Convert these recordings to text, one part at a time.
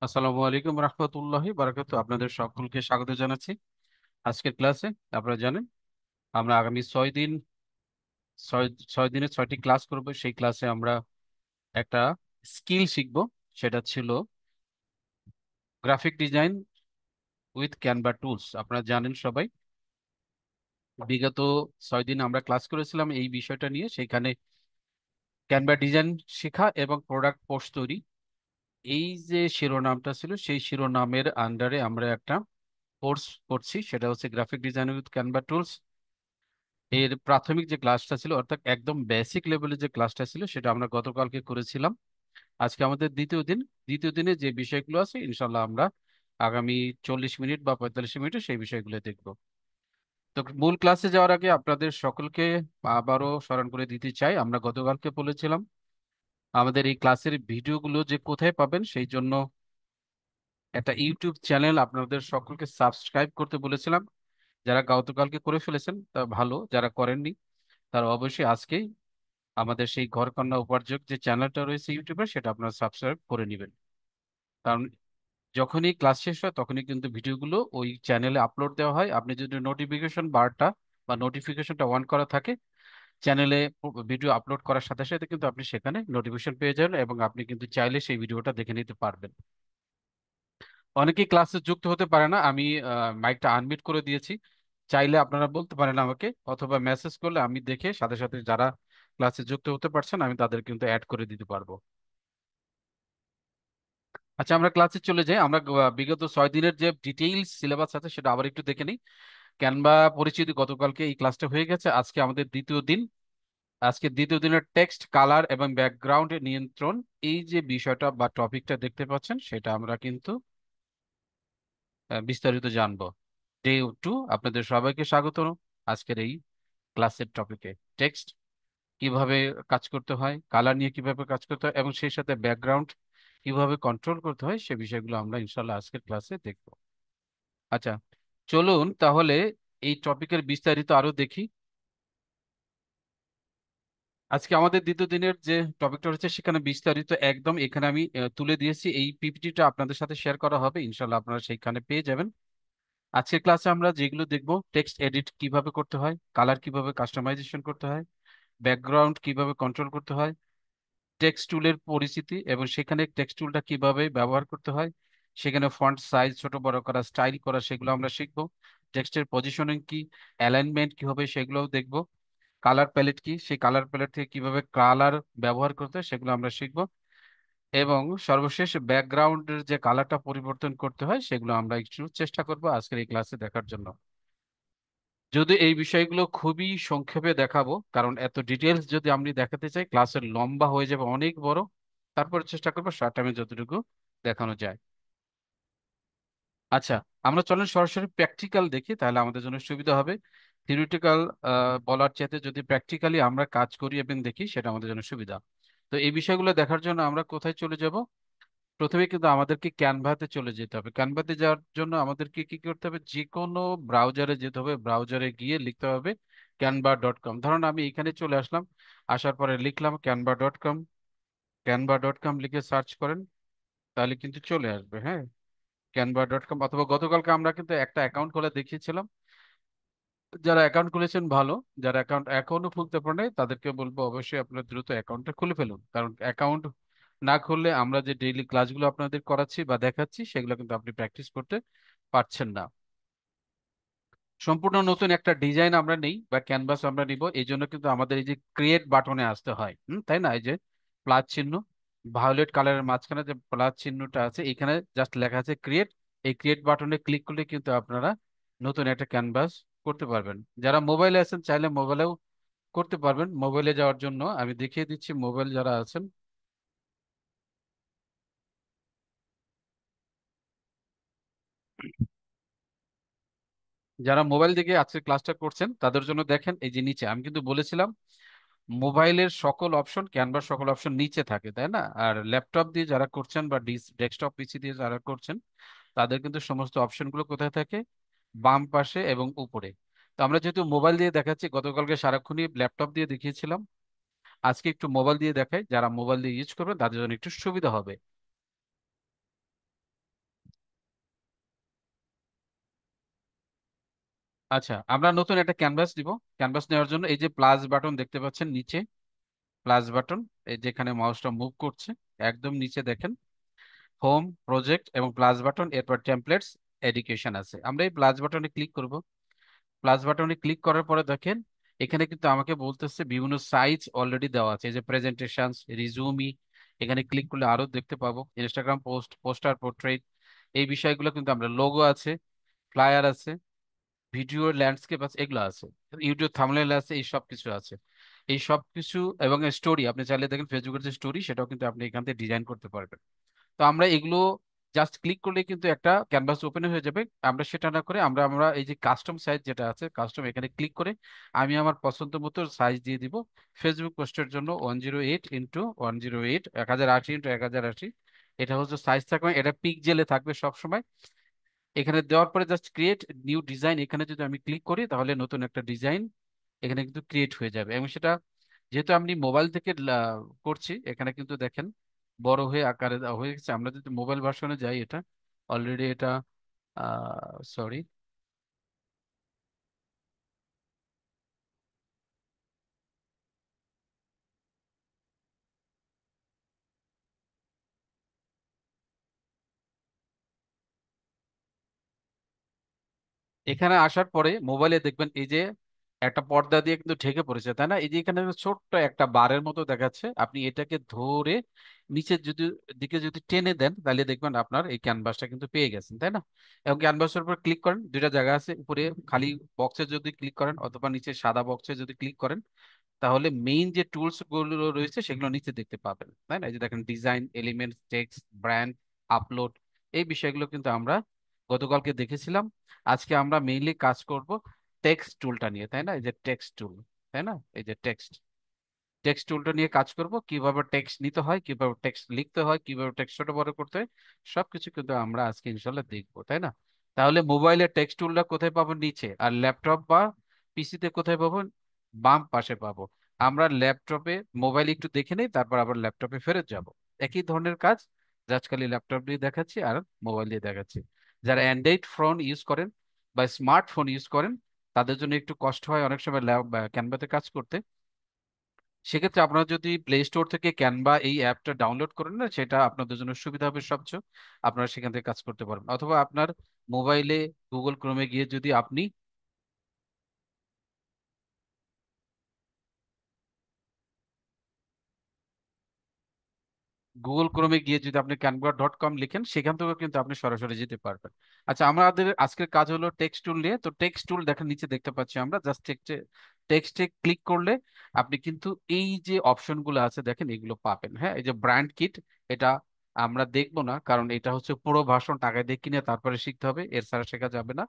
আসসালামু আলাইকুম রহমতুল্লাহি বারাকাতু। আপনাদের সকলকে স্বাগত জানাচ্ছি আজকের ক্লাসে। আপনারা জানেন আমরা আগামী 6 দিন ছয় ছয় দিনে 6টি ক্লাস করব। সেই ক্লাসে আমরা একটা স্কিল শিখব, সেটা ছিল graphic design with Canva tools. আপনারা জানেন সবাই, বিগত 6 দিন আমরা ক্লাস করেছিলাম এই বিষয়টা নিয়ে। সেখানে ক্যানভা ডিজাইন শেখা এবং প্রোডাক্ট পোস্ট তৈরি, এই যে শিরোনামটা ছিল, সেই শিরোনামের আন্ডারে আমরা একটা কোর্স করছি, সেটা হচ্ছে graphic design with Canva tools. এর প্রাথমিক যে ক্লাসটা ছিল, অর্থাৎ একদম বেসিক লেভেলের যে ক্লাসটা ছিল, সেটা আমরা গতকালকে করেছিলাম। আজকে আমাদের দ্বিতীয় দিন। দ্বিতীয় দিনে যে বিষয়গুলো আছে, ইনশাল্লাহ আমরা আগামী 40 মিনিট বা 45 মিনিটে সেই বিষয়গুলো দেখব। তো মূল ক্লাসে যাওয়ার আগে আপনাদের সকলকে আবারও স্মরণ করে দিতে চাই, আমরা গতকালকে বলেছিলাম আমাদের এই ক্লাসের ভিডিওগুলো যে কোথায় পাবেন, সেই জন্য একটা ইউটিউব চ্যানেল আপনাদের সকলকে সাবস্ক্রাইব করতে বলেছিলাম। যারা গতকালকে করে ফেলেছেন তা ভালো, যারা করেননি তারা অবশ্যই আজকেই আমাদের সেই ঘরকন্যা উপার্জক যে চ্যানেলটা রয়েছে ইউটিউবে, সেটা আপনারা সাবস্ক্রাইব করে নেবেন। কারণ যখনই ক্লাস শেষ হয় তখনই কিন্তু ভিডিওগুলো ওই চ্যানেলে আপলোড দেওয়া হয়। আপনি যদি নোটিফিকেশন বারটা বা নোটিফিকেশনটা অন করা থাকে, চ্যানেলে ভিডিও আপলোড করার সাথে সাথে কিন্তু আপনি সেখানে নোটিফিকেশন পেয়ে যাবেন এবং আপনি কিন্তু চাইলে সেই ভিডিওটা দেখে নিতে পারবেন। অনেকেই ক্লাসে যুক্ত হতে পারে না, আমি মাইকটা আনমিউট করে দিয়েছি। চাইলে আপনারা বলতে পারেন আমাকে, অথবা মেসেজ করলে আমি দেখে সাথে সাথে যারা ক্লাসে যুক্ত হতে পারছেন আমি তাদের কিন্তু অ্যাড করে দিতে পারবো। আচ্ছা, আমরা ক্লাসে চলে যাই। আমরা বিগত 6 দিনের যে ডিটেইলস সিলেবাস আছে সেটা আবার একটু দেখে নিই। ক্যানভা পরিচিতি গতকালকে এই ক্লাসটা হয়ে গেছে, আজকে আমাদের দ্বিতীয় দিন। আজকে দ্বিতীয় দিনের টেক্সট, কালার এবং ব্যাকগ্রাউন্ড নিয়ন্ত্রণ, এই যে বিষয়টা বা টপিকটা দেখতে পাচ্ছেন, সেটা আমরা কিন্তু বিস্তারিত জানবো। ডে 2, আপনাদের সবাইকে স্বাগত আজকের এই ক্লাসের টপিকে। টেক্সট কিভাবে কাজ করতে হয়, কালার নিয়ে কিভাবে কাজ করতে হয় এবং সেই সাথে ব্যাকগ্রাউন্ড কিভাবে কন্ট্রোল করতে হয়, সে বিষয়গুলো আমরা ইনশাল্লাহ আজকের ক্লাসে দেখব। আচ্ছা, চলুন তাহলে এই টপিকের বিস্তারিত আরো দেখি। আজকে আমাদের দ্বিতীয় দিনের যে টপিকটা হচ্ছে, সেখানে বিস্তারিত একদম এখানে আমি তুলে দিয়েছি। এই পিপিটিটা আপনাদের সাথে শেয়ার করা হবে, ইনশাল্লাহ আপনারা সেইখানে পেয়ে যাবেন। আজকের ক্লাসে আমরা যেগুলো দেখব, টেক্সট এডিট কিভাবে করতে হয়, কালার কিভাবে কাস্টমাইজেশন করতে হয়, ব্যাকগ্রাউন্ড কিভাবে কন্ট্রোল করতে হয়, টেক্সট টুলের পরিচিতি এবং সেখানে টেক্সট টুলটা কিভাবে ব্যবহার করতে হয়, সেখানে ফন্ট সাইজ ছোট বড় করা, স্টাইল করা, সেগুলো আমরা শিখবো। টেক্সটের পজিশনিং কি, অ্যালাইনমেন্ট কি হবে, সেগুলোও দেখবো। কালার প্যালেট কি, সেই কালার প্যালেট থেকে কিভাবে কালার ব্যবহার করতে হয় সেগুলো আমরা শিখবো। এবং সর্বশেষ ব্যাকগ্রাউন্ডের যে কালারটা পরিবর্তন করতে হয়, সেগুলো আমরা একটু চেষ্টা করব আজকের এই ক্লাসে দেখার জন্য। যদি এই বিষয়গুলো খুবই সংক্ষেপে দেখাবো, কারণ এত ডিটেলস যদি আমি দেখাতে চাই ক্লাসের লম্বা হয়ে যাবে, অনেক বড়। তারপরে চেষ্টা করবো শর্ট টাইমে যতটুকু দেখানো যায়। আচ্ছা, আমরা চলেন সরাসরি প্র্যাকটিক্যাল দেখি, তাহলে আমাদের জন্য সুবিধা হবে। থিওরিটিক্যাল বলার চাইতে যদি প্র্যাকটিক্যালি আমরা কাজ করি এবং দেখি, সেটা আমাদের জন্য সুবিধা। তো এই বিষয়গুলো দেখার জন্য আমরা কোথায় চলে যাব? প্রথমে কিন্তু আমাদেরকে ক্যানভাতে চলে যেতে হবে। ক্যানভাতে যাওয়ার জন্য আমাদেরকে কি করতে হবে? যে কোনো ব্রাউজারে যেতে হবে, ব্রাউজারে গিয়ে লিখতে হবে canva.com। ধরুন আমি এখানে চলে আসলাম, আসার পরে লিখলাম canva.com। canva.com লিখে সার্চ করেন, তাহলে কিন্তু চলে আসবে। হ্যাঁ, canva.com। অথবা গতকালকে আমরা কিন্তু একটা অ্যাকাউন্ট খুলে দেখিয়েছিলাম। যারা অ্যাকাউন্ট খুলেছেন ভালো, যারা অ্যাকাউন্ট এখনো খুলতে পারে নাই, তাদেরকে বলবো অবশ্যই আপনারা দ্রুত অ্যাকাউন্টটা খুলে ফেলুন। কারণ অ্যাকাউন্ট না খুললে আমরা যে ডেইলি ক্লাসগুলো আপনাদের করাচ্ছি বা দেখাচ্ছি, সেগুলো কিন্তু আপনি প্র্যাকটিস করতে পারছেন না। সম্পূর্ণ নতুন একটা ডিজাইন আমরা নেই বা ক্যানভাস আমরা নিব, এই জন্য কিন্তু আমাদের এই যে ক্রিয়েট বাটনে আসতে হয়, তাই না? এই যে প্লাস চিহ্ন, ভায়োলেট কালারের মাঝখানে যে প্লাস চিহ্নটা আছে, এখানে জাস্ট লেখা আছে ক্রিয়েট। এই ক্রিয়েট বাটনে ক্লিক করলে কিন্তু আপনারা নতুন একটা ক্যানভাস করতে পারবেন। যারা মোবাইলে আছেন চাইলে মোবাইলেও করতে পারবেন। মোবাইলে যাওয়ার জন্য আমি দেখিয়ে দিচ্ছি, মোবাইল যারা আছেন, যারা মোবাইল থেকে আজকে ক্লাসটা করছেন তাদের জন্য দেখেন, এই যে নিচে আমি কিন্তু বলেছিলাম মোবাইলের সকল অপশন, ক্যানভার সকল অপশন নিচে থাকে, তাই না? আর ল্যাপটপ দিয়ে যারা করছেন বা ডেস্কটপ পিসি দিয়ে যারা করছেন, তাদের কিন্তু সমস্ত অপশনগুলো কোথায় থাকে? বাম পাশে এবং উপরে। তো আমরা যেহেতু মোবাইল দিয়ে দেখাচ্ছি, গতকালকে সারাক্ষণই ল্যাপটপ দিয়ে দেখিয়েছিলাম, আজকে একটু মোবাইল দিয়ে দেখাই। যারা মোবাইল দিয়ে ইউজ করবেন তাদের জন্য একটু সুবিধা হবে। আচ্ছা, আমরা নতুন একটা ক্যানভাস দিব। ক্যানভাস নেওয়ার জন্য এই যে প্লাস বাটন দেখতে পাচ্ছেন নিচে, প্লাস বাটন, এই যেখানে মাউসটা মুভ করছে একদম নিচে দেখেন হোম, প্রজেক্ট এবং প্লাস বাটন, এরপর টেমপ্লেটস, এডুকেশন আছে। আমরা এই প্লাস বাটনে ক্লিক করব। প্লাস বাটনে ক্লিক করার পরে দেখেন এখানে কিন্তু আমাকে বলতেছে বিভিন্ন সাইজ অলরেডি দেওয়া আছে, এই যে প্রেজেন্টেশন, রিজুমি। এখানে ক্লিক করলে আরো দেখতে পাবো ইনস্টাগ্রাম পোস্ট, পোস্টার, পোর্ট্রেট, এই বিষয়গুলো কিন্তু আমরা, লোগো আছে, ফ্লায়ার আছে, ভিডিও, ল্যান্ডস্কেপ আছে, এগুলো আছে, ইউটিউব থাম্বনেল আছে, এই সব কিছু আছে। এই সব কিছু এবং স্টোরি, আপনি চাইলে দেখেন ফেসবুকের যে স্টোরি সেটাও কিন্তু আপনি এখান থেকে ডিজাইন করতে পারবেন। তো আমরা এগুলো জাস্ট ক্লিক করলে কিন্তু একটা ক্যানভাস ওপেন হয়ে যাবে। আমরা সেটা না করে আমরা আমরা এই যে কাস্টম সাইজ যেটা আছে, কাস্টম, এখানে ক্লিক করে আমি আমার পছন্দ মতো সাইজ দিয়ে দিব। ফেসবুক পোস্টের জন্য 108 ইন্টু 108, 1080 ইন্টু 1080, এটা হচ্ছে সাইজ থাকবে, এটা পিক্সেলে থাকবে সব সময়। এখানে দেওয়ার পরে জাস্ট ক্রিয়েট নিউ ডিজাইন, এখানে যদি আমি ক্লিক করি তাহলে নতুন একটা ডিজাইন এখানে কিন্তু ক্রিয়েট হয়ে যাবে। এবং সেটা যেহেতু আমি মোবাইল থেকে করছি, এখানে কিন্তু দেখেন বড় হয়ে আকারে দেওয়া হয়ে গেছে। আমরা যদি মোবাইল ভার্সনে যাই, এটা অলরেডি এটা, সরি, এখানে আসার পরে মোবাইলে দেখবেন এই যে একটা পর্দা দিয়ে কিন্তু ঢেকে পড়েছে, তাই না? এই যে এখানে ছোট্ট একটা বারের মতো দেখাচ্ছে, আপনি এটাকে ধরে নিচের যদি দিকে যদি টেনে দেন তাহলে দেখবেন আপনার এই ক্যানভাসটা কিন্তু পেয়ে গেছেন, তাই না? এবং ক্যানভাসের উপর ক্লিক করেন, দুইটা জায়গা আছে, উপরে খালি বক্সে যদি ক্লিক করেন অথবা নিচে সাদা বক্সে যদি ক্লিক করেন তাহলে মেইন যে টুলস গুলো রয়েছে সেগুলো নিচে দেখতে পাবেন, তাই না? এই যে দেখেন design, elements, text, brand, upload, এই বিষয়গুলো কিন্তু আমরা গতকালকে দেখেছিলাম। আজকে আমরা মেইনলি কাজ করব টেক্সট টুলটা নিয়ে, তাই না? এই যে টেক্সট টুল, তাই না? এই যে টেক্সট, টেক্সট টুলটা নিয়ে কাজ করব, কিভাবে টেক্সট নিতে হয়, কিভাবে টেক্সট লিখতে হয়, কিভাবে টেক্সট ছোট বড় করতে হয়, সবকিছু কিন্তু আমরা আজকে ইনশাল্লাহ দেখবো, তাই না? তাহলে মোবাইলের টেক্সট টুলটা কোথায় পাবো? নিচে। আর ল্যাপটপ বা পিসিতে কোথায় পাবো? বাম পাশে পাবো। আমরা ল্যাপটপে, মোবাইল একটু দেখে নেই, তারপর আবার ল্যাপটপে ফেরত যাব। একই ধরনের কাজ, জাস্ট খালি ল্যাপটপ দিয়ে দেখাচ্ছি আর মোবাইল দিয়ে দেখাচ্ছি। যারা অ্যান্ড্রয়েড ফোন ইউজ করেন বা স্মার্টফোন ইউজ করেন তাদের জন্য একটু কষ্ট হয় অনেক সময় ক্যানভাতে কাজ করতে। সেক্ষেত্রে আপনারা যদি প্লে স্টোর থেকে ক্যানভা এই অ্যাপটা ডাউনলোড করেন না, সেটা আপনাদের জন্য সুবিধা হবে সবচেয়ে। আপনারা সেখান থেকে কাজ করতে পারবেন, অথবা আপনার মোবাইলে গুগল ক্রোমে গিয়ে যদি আপনি, গুগল ক্রোমে গিয়ে যদি আপনি canva.com লিখেন সেখান থেকেও কিন্তু আপনি সরাসরি যেতে পারবেন। আচ্ছা, আমাদের আজকের কাজ হলো টেক্সট টুল নিয়ে। তো টেক্সট টুল দেখেন নিচে দেখতে পাচ্ছি আমরা, জাস্ট টেক্সটে, টেক্সটে ক্লিক করলে আপনি কিন্তু এই যে অপশনগুলো আছে দেখেন এগুলো পাবেন। হ্যাঁ, এই যে ব্র্যান্ড কিট, এটা আমরা দেখবো না, কারণ এটা হচ্ছে পুরো ভাষণ টাকা দিয়ে কিনে তারপরে শিখতে হবে, এর ছাড়া শেখা যাবে না।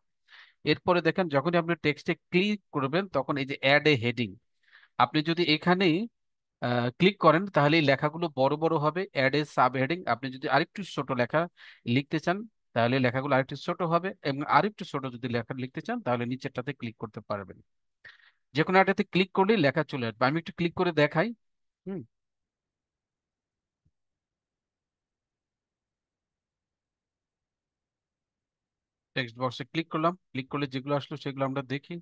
এরপরে দেখেন যখনই আপনি টেক্সটে ক্লিক করবেন তখন এই যে অ্যাড এ হেডিং, আপনি যদি এখানেই ক্লিক করেন তাহলে এই লেখাগুলো বড় বড় হবে। অ্যাড এ সাব হেডিং, আপনি যদি আরেকটু ছোট লেখা লিখতে চান তাহলে লেখাগুলো আরেকটু ছোট হবে, এবং আরেকটু ছোট যদি লেখা লিখতে চান তাহলে নিচেরটাতে ক্লিক করতে পারবেন। যে কোনো একটাতে ক্লিক করলেই লেখা চলে আসবে। আমি একটু ক্লিক করে দেখাই। হুম, টেক্সট বক্সে ক্লিক করলাম, ক্লিক করলে যেগুলো আসলো সেগুলো আমরা দেখি।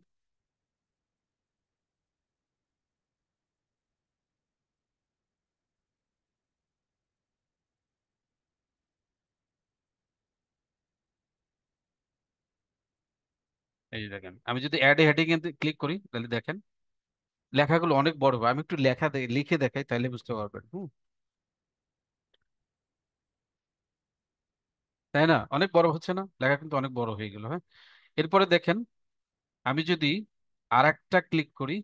এই যে দেখেন, আমি যদি অ্যাড এ হেডিং এ ক্লিক করি তাহলে দেখেন লেখাগুলো অনেক বড় হবে। আমি একটু লেখা লিখে দেখাই তাহলে বুঝতে পারবেন। হুম, তাই না? অনেক বড় হচ্ছে না? লেখা কিন্তু অনেক বড় হয়ে গেল। হ্যাঁ, এরপরে দেখেন আমি যদি আর একটা ক্লিক করি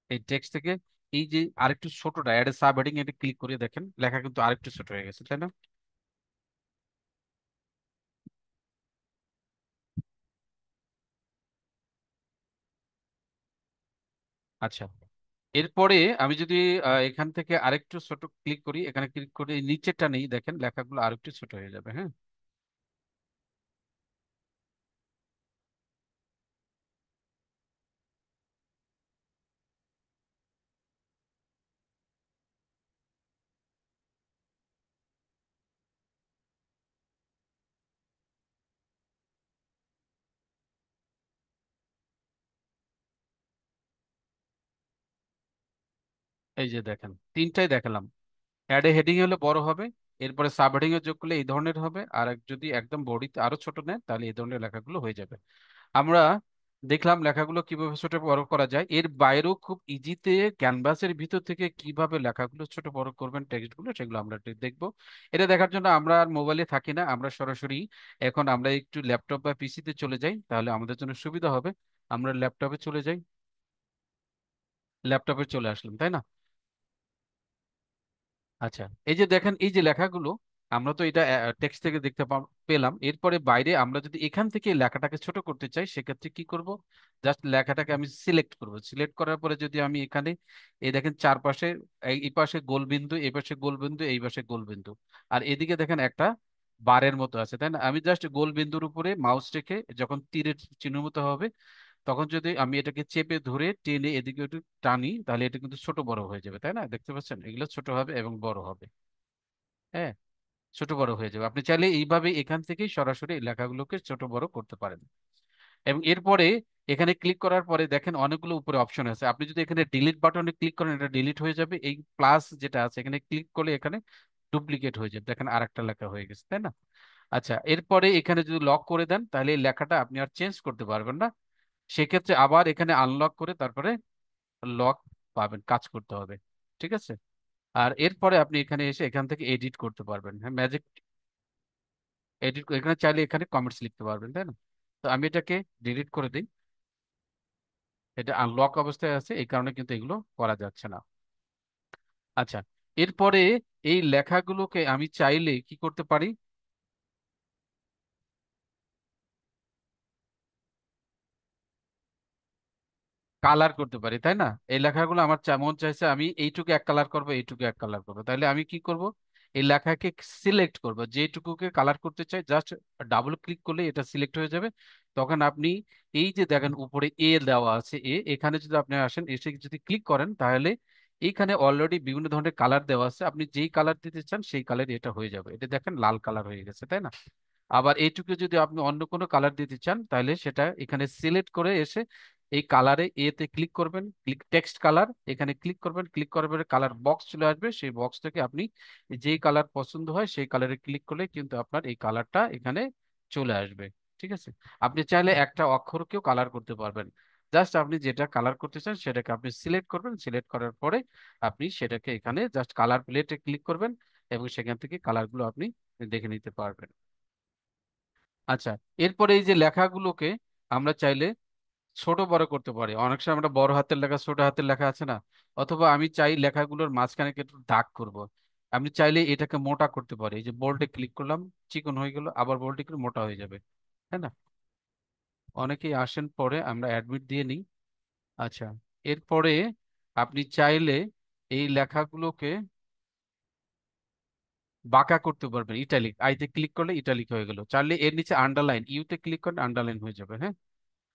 এই টেক্সট থেকে, এই যে আরেকটু ছোটটা অ্যাড সাব হেডিং, এটা ক্লিক করে দেখেন লেখা কিন্তু আরেকটু ছোট হয়ে গেছে, তাই না? আচ্ছা, এরপরে আমি যদি এখান থেকে আরেকটু ছোট ক্লিক করি, এখানে ক্লিক করে এই নিচেরটা নেই, দেখেন লেখাগুলো আরেকটু ছোট হয়ে যাবে। হ্যাঁ, এই যে দেখেন, তিনটাই দেখালাম। অ্যাডে হেডিং হলে বড় হবে, এরপরে সাব হেডিং এ যোগ করলে এই ধরনের হবে, আর যদি একদম বডিতে আরো ছোট নেয় তাহলে এই ধরনের লেখাগুলো হয়ে যাবে। আমরা দেখলাম লেখাগুলো কিভাবে ছোট বড় করা যায়। এর বাইরেও খুব ইজিতে ক্যানভাসের ভিতর থেকে কিভাবে লেখাগুলো ছোট বড় করবেন, টেক্সটগুলো, সেগুলো আমরা একটু দেখবো। এটা দেখার জন্য আমরা আর মোবাইলে থাকি না, আমরা সরাসরি এখন আমরা একটু ল্যাপটপ বা পিসিতে চলে যাই, তাহলে আমাদের জন্য সুবিধা হবে। আমরা ল্যাপটপে চলে যাই, ল্যাপটপে চলে আসলাম, তাই না? আচ্ছা, এই যে দেখেন এই যে লেখাগুলো, আমরা তো এটা টেক্সট থেকে দেখতে পেলাম। এরপরে বাইরে আমরা যদি এখান থেকে লেখাটাকে ছোট করতে চাই, সেক্ষেত্রে কি করব? জাস্ট লেখাটাকে আমি সিলেক্ট করব। সিলেক্ট করার পরে যদি আমি এখানে এই দেখেন চারপাশে, এই পাশে গোল বিন্দু, এই পাশে গোল বিন্দু, এই পাশে গোল বিন্দু, আর এদিকে দেখেন একটা বারের মতো আছে, তাই না? আমি জাস্ট গোল বিন্দুর উপরে মাউস রেখে যখন তীরের চিহ্ন মতো হবে, তখন যদি আমি এটাকে চেপে ধরে টেনে এদিকে একটু টানি, তাহলে এটা কিন্তু ছোট বড় হয়ে যাবে, তাই না? দেখতে পাচ্ছেন, এগুলো ছোট হবে এবং বড় হবে। হ্যাঁ, ছোট বড় হয়ে যাবে। আপনি চাইলে এইভাবে এখান থেকেই সরাসরি এই লেখাগুলোকে ছোট বড় করতে পারেন। এবং এরপরে এখানে ক্লিক করার পরে দেখেন অনেকগুলো উপরে অপশন আছে। আপনি যদি এখানে ডিলিট বাটনে ক্লিক করেন, এটা ডিলিট হয়ে যাবে। এই প্লাস যেটা আছে এখানে ক্লিক করলে এখানে ডুপ্লিকেট হয়ে যাবে, দেখেন আরেকটা লেখা হয়ে গেছে, তাই না? আচ্ছা, এরপরে এখানে যদি লক করে দেন, তাহলে এই লেখাটা আপনি আর চেঞ্জ করতে পারবেন না। সেক্ষেত্রে আবার এখানে আনলক করে তারপরে লক পাবেন, কাজ করতে হবে। ঠিক আছে? আর এরপরে আপনি এখানে এসে এখান থেকে এডিট করতে পারবেন। হ্যাঁ, ম্যাজিক এডিট, এখানে চাইলে এখানে কমেন্টস লিখতে পারবেন, তাই না? তো আমি এটাকে ডিলিট করে দিই। এটা আনলক অবস্থায় আছে, এই কারণে কিন্তু এগুলো করা যাচ্ছে না। আচ্ছা, এরপরে এই লেখাগুলোকে আমি চাইলে কি করতে পারি? কালার করতে পারি, তাই না? এই লেখাগুলো আমার মন চাইছে আমি এইটুকু এক কালার করব, এইটুকু এক কালার করবো, তাহলে আমি কি করব? এই লেখাকে সিলেক্ট করব, যেটুকুকে কালার করতে চাই জাস্ট ডাবল ক্লিক করলে এটা সিলেক্ট হয়ে যাবে। তখন আপনি এই যে দেখেন উপরে এ দেওয়া আছে, এখানে যদি আপনি আসেন, এসে যদি ক্লিক করেন, তাহলে এইখানে অলরেডি বিভিন্ন ধরনের কালার দেওয়া আছে। আপনি যেই কালার দিতে চান সেই কালার এটা হয়ে যাবে। এটা দেখেন লাল কালার হয়ে গেছে, তাই না? আবার এইটুকু যদি আপনি অন্য কোনো কালার দিতে চান, তাহলে সেটা এখানে সিলেক্ট করে এসে এই কালারে এতে ক্লিক করবেন, ক্লিক টেক্সট কালার, এখানে ক্লিক করবেন, ক্লিক করার পরে কালার বক্স চলে আসবে, সেই বক্স থেকে আপনি যেই কালার পছন্দ হয় সেই কালারে ক্লিক করলে কিন্তু আপনার এই কালারটা এখানে চলে আসবে। ঠিক আছে? আপনি চাইলে একটা অক্ষরকেও কালার করতে পারবেন। জাস্ট আপনি যেটা কালার করতে চান সেটাকে আপনি সিলেক্ট করবেন, সিলেক্ট করার পরে আপনি সেটাকে এখানে জাস্ট কালার প্লেটে ক্লিক করবেন, এবং সেখান থেকে কালারগুলো আপনি দেখে নিতে পারবেন। আচ্ছা, এরপরে এই যে লেখাগুলোকে আমরা চাইলে ছোট বড় করতে পারি। অনেক সময় আমরা বড় হাতের লেখা, ছোট হাতের লেখা আছে না? অথবা আমি চাই লেখাগুলোর মাঝখানে একটু দাগ করব। আমি চাইলে এটাকে মোটা করতে পারি। এই যে বোল্ডে ক্লিক করলাম, চিকন হয়ে গেল, আবার বোল্ডে করে মোটা হয়ে যাবে, তাই না? অনেকেই আসেন, পরে আমরা অ্যাডমিট দিয়ে নিই। আচ্ছা, এরপরে আপনি চাইলে এই লেখাগুলোকে বাঁকা করতে পারবেন। ইটালিক, আইতে ক্লিক করলে ইটালিক হয়ে গেল। চাইলে এর নিচে আন্ডারলাইন, ইউতে ক্লিক করেন আন্ডারলাইন হয়ে যাবে। হ্যাঁ,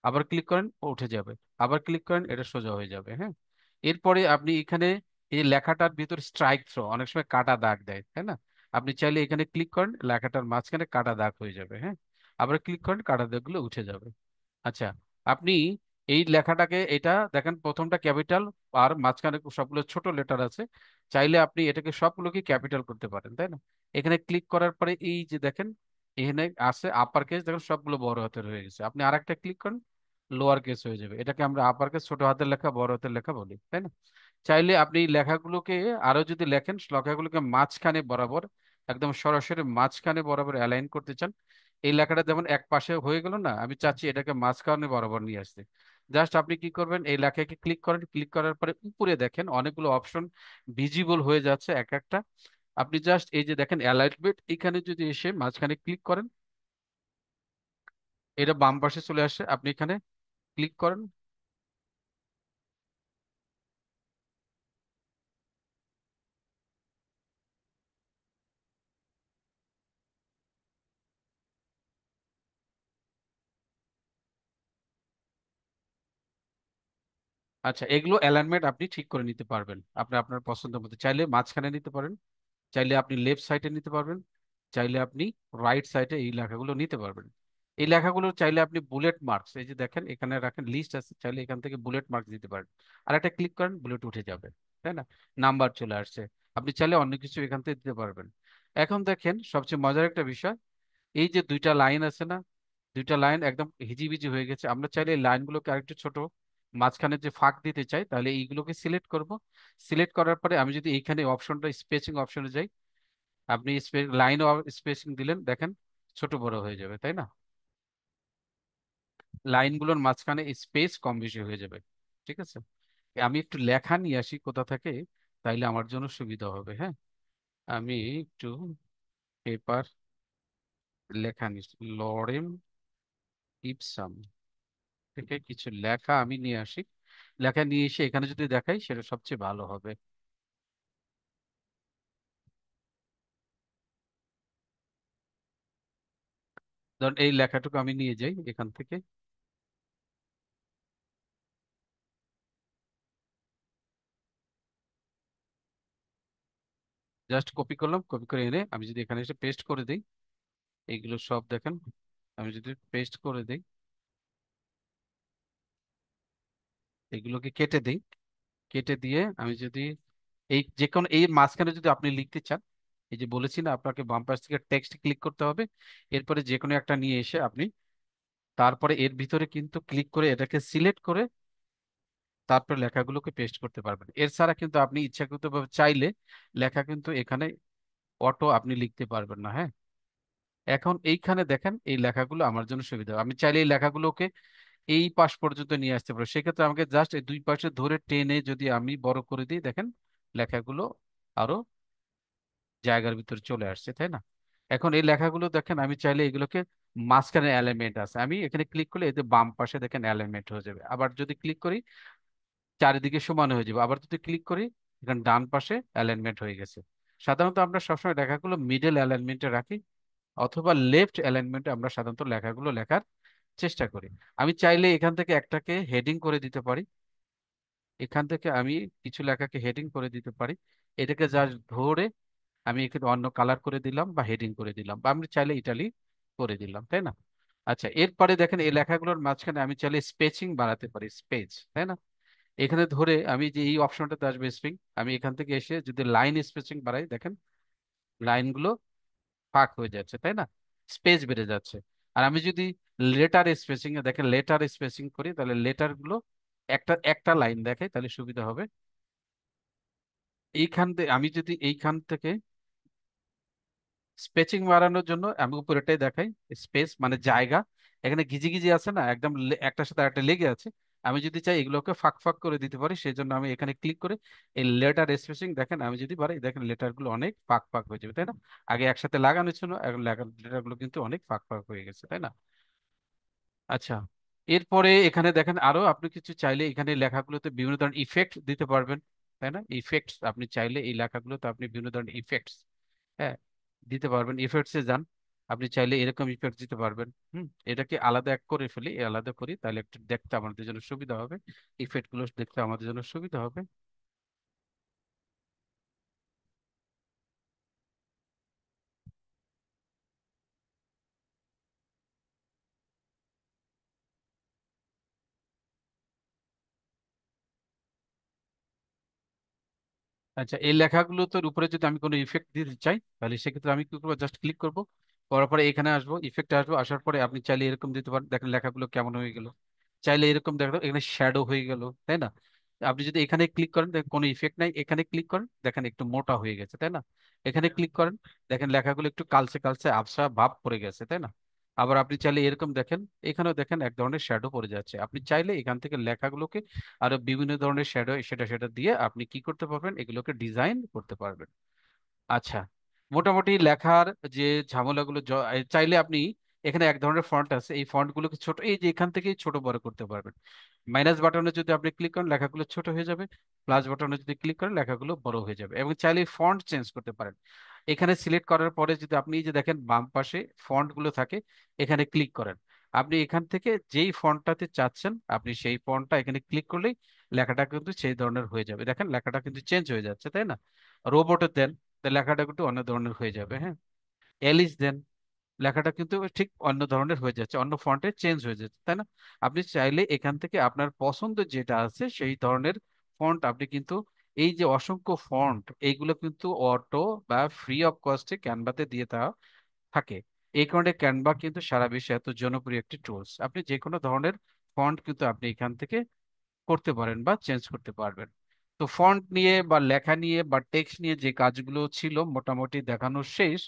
আবার ক্লিক করেন ও উঠে যাবে, আবার ক্লিক করেন এটা সোজা হয়ে যাবে। হ্যাঁ, এরপরে আপনি এখানে এই লেখাটার ভিতর স্ট্রাইক থ্রো, অনেক সময় কাটা দাগ দেয়, তাই না? আপনি চাইলে এখানে ক্লিক করেন, লেখাটার মাঝখানে কাটা দাগ হয়ে যাবে। হ্যাঁ, আবার ক্লিক করেন, কাটা দাগগুলো উঠে যাবে। আচ্ছা, আপনি এই লেখাটাকে, এটা দেখেন প্রথমটা ক্যাপিটাল আর মাঝখানে সবগুলো ছোট লেটার আছে। চাইলে আপনি এটাকে সবগুলোকে ক্যাপিটাল করতে পারেন, তাই না? এখানে ক্লিক করার পরে এই যে দেখেন এখানে আছে আপার কেস, দেখেন সবগুলো বড় হাতের হয়ে গেছে। আপনি আরেকটা ক্লিক করেন, লোয়ার কেস হয়ে যাবে। এটাকে আমরা আপার কেস, ছোট হাতের লেখা, বড় হাতের লেখা বলি, তাই না? চাইলে আপনি এই লেখাগুলোকে আরো যদি লেখেন, লেখাগুলোকে মাঝখানে বরাবর, একদম সরাসরি মাঝখানে বরাবর অ্যালাইন করতে চান। এই লেখাটা যেমন এক পাশে হয়ে গেল না, আমি চাচ্ছি এটাকে মাঝখানে বরাবর নিয়ে আসতে। জাস্ট আপনি কি করবেন, এই লেখাকে ক্লিক করেন, ক্লিক করার পরে উপরে দেখেন অনেকগুলো অপশন ভিজিবল হয়ে যাচ্ছে এক একটা। আপনি জাস্ট এই যে দেখেন অ্যালাইনমেন্ট, এখানে যদি এসে মাঝখানে ক্লিক করেন, এটা বাম পাশে চলে আসে, আপনি এখানে ক্লিক করেন। আচ্ছা, এগুলো অ্যালাইনমেন্ট আপনি ঠিক করে নিতে পারবেন আপনি আপনার পছন্দ মতো। চাইলে মাঝখানে নিতে পারেন, চাইলে আপনি লেফট সাইডে নিতে পারবেন, চাইলে আপনি রাইট সাইডে এই লেখাগুলো নিতে পারবেন। এই লেখাগুলো চাইলে আপনি বুলেট মার্কস, এই যে দেখেন এখানে রাখেন, লিস্ট আছে, চাইলে এখান থেকে বুলেট মার্কস দিতে পারেন। আর একটা ক্লিক করেন, বুলেট উঠে যাবে। তাই না? নাম্বার চলে আসছে। আপনি চাইলে অন্য কিছু এখান থেকে দিতে পারবেন। এখন দেখেন সবচেয়ে মজার একটা বিষয়, এই যে দুইটা লাইন আছে না, দুইটা লাইন একদম হিজিবিজি হয়ে গেছে। আমরা চাইলে এই লাইনগুলোকে আরেকটু ছোট, মাঝখানে যে ফাঁক দিতে চাই, তাহলে এইগুলোকে সিলেক্ট করব। সিলেক্ট করার পরে আমি যদি এইখানে অপশনটা স্পেসিং অপশনে যাই, আপনি লাইন স্পেসিং দিলেন, দেখেন ছোট বড় হয়ে যাবে, তাই না? লাইনগুলোর মাঝখানে স্পেস কম বেশি হয়ে যাবে। ঠিক আছে, আমি একটু লেখা নিয়ে আসি কোথা থেকে, তাইলে আমার জন্য সুবিধা হবে। হ্যাঁ, আমি একটু পেপার লেখা নিচ্ছি, লরেম ইপসাম থেকে কিছু লেখা আমি নিয়ে আসি। লেখা নিয়ে এসে এখানে যদি দেখাই সেটা সবচেয়ে ভালো হবে। ধরুন এই লেখাটুকু আমি নিয়ে যাই এখান থেকে, জাস্ট কপি করলাম, কপি করে এনে আমি যদি এখানে এসে পেস্ট করে দিই, এইগুলো সব দেখেন, আমি যদি পেস্ট করে দিই, এগুলোকে কেটে দিই, কেটে দিয়ে আমি যদি এই যে কোনো এই মাঝখানে যদি আপনি লিখতে চান, এই যে বলেছি না আপনাকে বাম পাশ থেকে টেক্সট ক্লিক করতে হবে, এরপরে যে কোনো একটা নিয়ে এসে আপনি তারপরে এর ভিতরে কিন্তু ক্লিক করে এটাকে সিলেক্ট করে তারপর লেখাগুলোকে পেস্ট করতে পারবেন। এছাড়া কিন্তু আপনি ইচ্ছাকৃতভাবে চাইলে লেখা কিন্তু এখানে অটো আপনি লিখতে পারবেন না। হ্যাঁ, এখন এইখানে দেখেন এই লেখাগুলো আমার জন্য সুবিধা, আমি চাইলে এই লেখাগুলোকে এই পাশ পর্যন্ত নিয়ে আসতে পারবো। সেক্ষেত্রে আমাকে জাস্ট এই দুই পাশে ধরে টেনে যদি আমি বড় করে দিই, দেখেন লেখাগুলো আরো জায়গার ভিতরে চলে আসছে, তাই না? এখন এই লেখাগুলো দেখেন, আমি চাইলে এগুলোকে মাঝখানে অ্যালাইনমেন্ট আছে, আমি এখানে ক্লিক করলে এতে বাম পাশে দেখেন অ্যালাইনমেন্ট হয়ে যাবে। আবার যদি ক্লিক করি চারিদিকে সমান হয়ে যাবে, আবার যদি ক্লিক করি এখানে ডান পাশে অ্যালাইনমেন্ট হয়ে গেছে। সাধারণত আমরা সবসময় লেখাগুলো মিডল অ্যালাইনমেন্টে রাখি, অথবা লেফট অ্যালাইনমেন্টে আমরা সাধারণত লেখাগুলো লেখার চেষ্টা করি। আমি চাইলে এখান থেকে একটাকে হেডিং করে দিতে পারি, এখান থেকে আমি কিছু লেখাকে হেডিং করে দিতে পারি, এটাকে জাস্ট ধরে আমি এখানে অন্য কালার করে দিলাম বা হেডিং করে দিলাম, বা আমি চাইলে ইটালি করে দিলাম, তাই না? আচ্ছা, এরপরে দেখেন এই লেখাগুলোর মাঝখানে আমি চাইলে স্পেসিং বাড়াতে পারি, স্পেস, তাই না? এখানে ধরে আমি যে এই অপশনটাতে আসবে স্প্রিং, আমি এখান থেকে এসে যদি লাইন স্পেসিং বাড়াই, দেখেন লাইনগুলো ফাঁক হয়ে যাচ্ছে, তাই না? স্পেস বেড়ে যাচ্ছে। আর আমি যদি লেটার স্পেসিং এ দেখেন লেটার স্পেসিং করি, তাহলে লেটার গুলো একটা একটা লাইন দেখাই, তাহলে সুবিধা হবে। এইখান থেকে আমি যদি এইখান থেকে স্পেসিং বাড়ানোর জন্য আমি উপরেটাই দেখাই, স্পেস মানে জায়গা, এখানে ঘিজি ঘিজি আছে না একদম একটার সাথে একটা লেগে আছে, আমি যদি চাই এগুলোকে ফাঁক ফাঁক করে দিতে পারি, সেই জন্য আমি এখানে ক্লিক করে এই লেটার স্পেসিং দেখেন আমি যদি বাড়াই, দেখেন লেটার গুলো অনেক ফাঁক ফাঁক হয়ে যাবে, তাই না? আগে একসাথে লাগানো ছিল, এখন লেটার গুলো কিন্তু অনেক ফাঁক ফাঁক হয়ে গেছে, তাই না? আচ্ছা, এরপরে এখানে দেখেন আরো আপনি কিছু চাইলে এখানে লেখাগুলোতে বিভিন্ন ধরনের ইফেক্ট দিতে পারবেন, তাই না? ইফেক্টস আপনি চাইলে এই লেখাগুলোতে আপনি বিভিন্ন ধরনের ইফেক্টস, হ্যাঁ, দিতে পারবেন। ইফেক্টসে যান, আপনি চাইলে এরকম ইফেক্ট দিতে পারবেন। এটাকে আলাদা এক করে ফেলি, আলাদা করি, তাহলে একটু দেখতে আমাদের জন্য সুবিধা হবে, ইফেক্ট গুলো দেখতে আমাদের জন্য সুবিধা হবে। আচ্ছা, এই লেখাগুলোর উপরে যদি আমি কোনো ইফেক্ট দিতে চাই, তাহলে সেক্ষেত্রে আমি কি করবো, জাস্ট ক্লিক করব, করার পরে এখানে আসবো, ইফেক্টে আসবো, আসার পরে আপনি চাইলে এরকম দিতে পারেন, দেখেন লেখাগুলো কেমন হয়ে গেল। চাইলে এরকম দেখো এখানে শ্যাডো হয়ে গেল, তাই না? আপনি যদি এখানে ক্লিক করেন দেখেন কোনো ইফেক্ট নাই, এখানে ক্লিক করেন দেখেন একটু মোটা হয়ে গেছে, তাই না? এখানে ক্লিক করেন, দেখেন লেখাগুলো একটু কালচে কালচে আবছা ভাব পড়ে গেছে, তাই না? আবার আপনি চাইলে এরকম দেখেন, এখানেও দেখেন এক ধরনের শ্যাডো পড়ে যাচ্ছে। আপনি চাইলে এখান থেকে লেখাগুলোকে আরো বিভিন্ন ধরনের শ্যাডো সেটা সেটা দিয়ে আপনি কি করতে পারবেন, এগুলোকে ডিজাইন করতে পারবেন। আচ্ছা, মোটামুটি লেখার যে ঝামেলাগুলো চাইলে আপনি এখানে এক ধরনের ফন্ট আছে, এই ফন্ট গুলোকে ছোট, এই যে এখান থেকেই ছোট বড় করতে পারবেন। মাইনাস বাটনে যদি আপনি ক্লিক করেন লেখাগুলো ছোট হয়ে যাবে, প্লাস বাটনে যদি ক্লিক করেন লেখাগুলো বড় হয়ে যাবে, এবং চাইলে ফন্ট চেঞ্জ করতে পারেন। এখানে সিলেক্ট করার পরে যদি আপনি এই যে দেখেন বাম পাশে ফন্ট গুলো থাকে, এখানে ক্লিক করেন, আপনি এখান থেকে যেই ফন্টটাতে চাচ্ছেন আপনি সেই ফন্টটা এখানে ক্লিক করলেই লেখাটা কিন্তু সেই ধরনের হয়ে যাবে। দেখেন লেখাটা কিন্তু চেঞ্জ হয়ে যাচ্ছে, তাই না? রোবটে দেন, তো লেখাটা কিন্তু অন্য ধরনের হয়ে যাবে। হ্যাঁ, এলিস দেন, লেখাটা কিন্তু ঠিক অন্য ধরনের হয়ে যাচ্ছে, অন্য ফন্টে চেঞ্জ হয়ে যাচ্ছে, তাই না? আপনি চাইলে এখান থেকে আপনার পছন্দ যেটা আছে সেই ধরনের ফন্ট আপনি কিন্তু এই যে অসংখ্য ফন্ট, এইগুলো কিন্তু অটো বা ফ্রি অফ কস্টে ক্যানভাতে দিয়ে দেওয়া থাকে। এই কারণে ক্যানভা কিন্তু সারা বিশ্বে এত জনপ্রিয় একটি টুলস। আপনি যে কোনো ধরনের ফন্ট কিন্তু আপনি এখান থেকে করতে পারেন বা চেঞ্জ করতে পারবেন। তো ফন্ট নিয়ে বা লেখা নিয়ে বা টেক্সট নিয়ে যে কাজগুলো ছিল মোটামুটি দেখানো শেষ।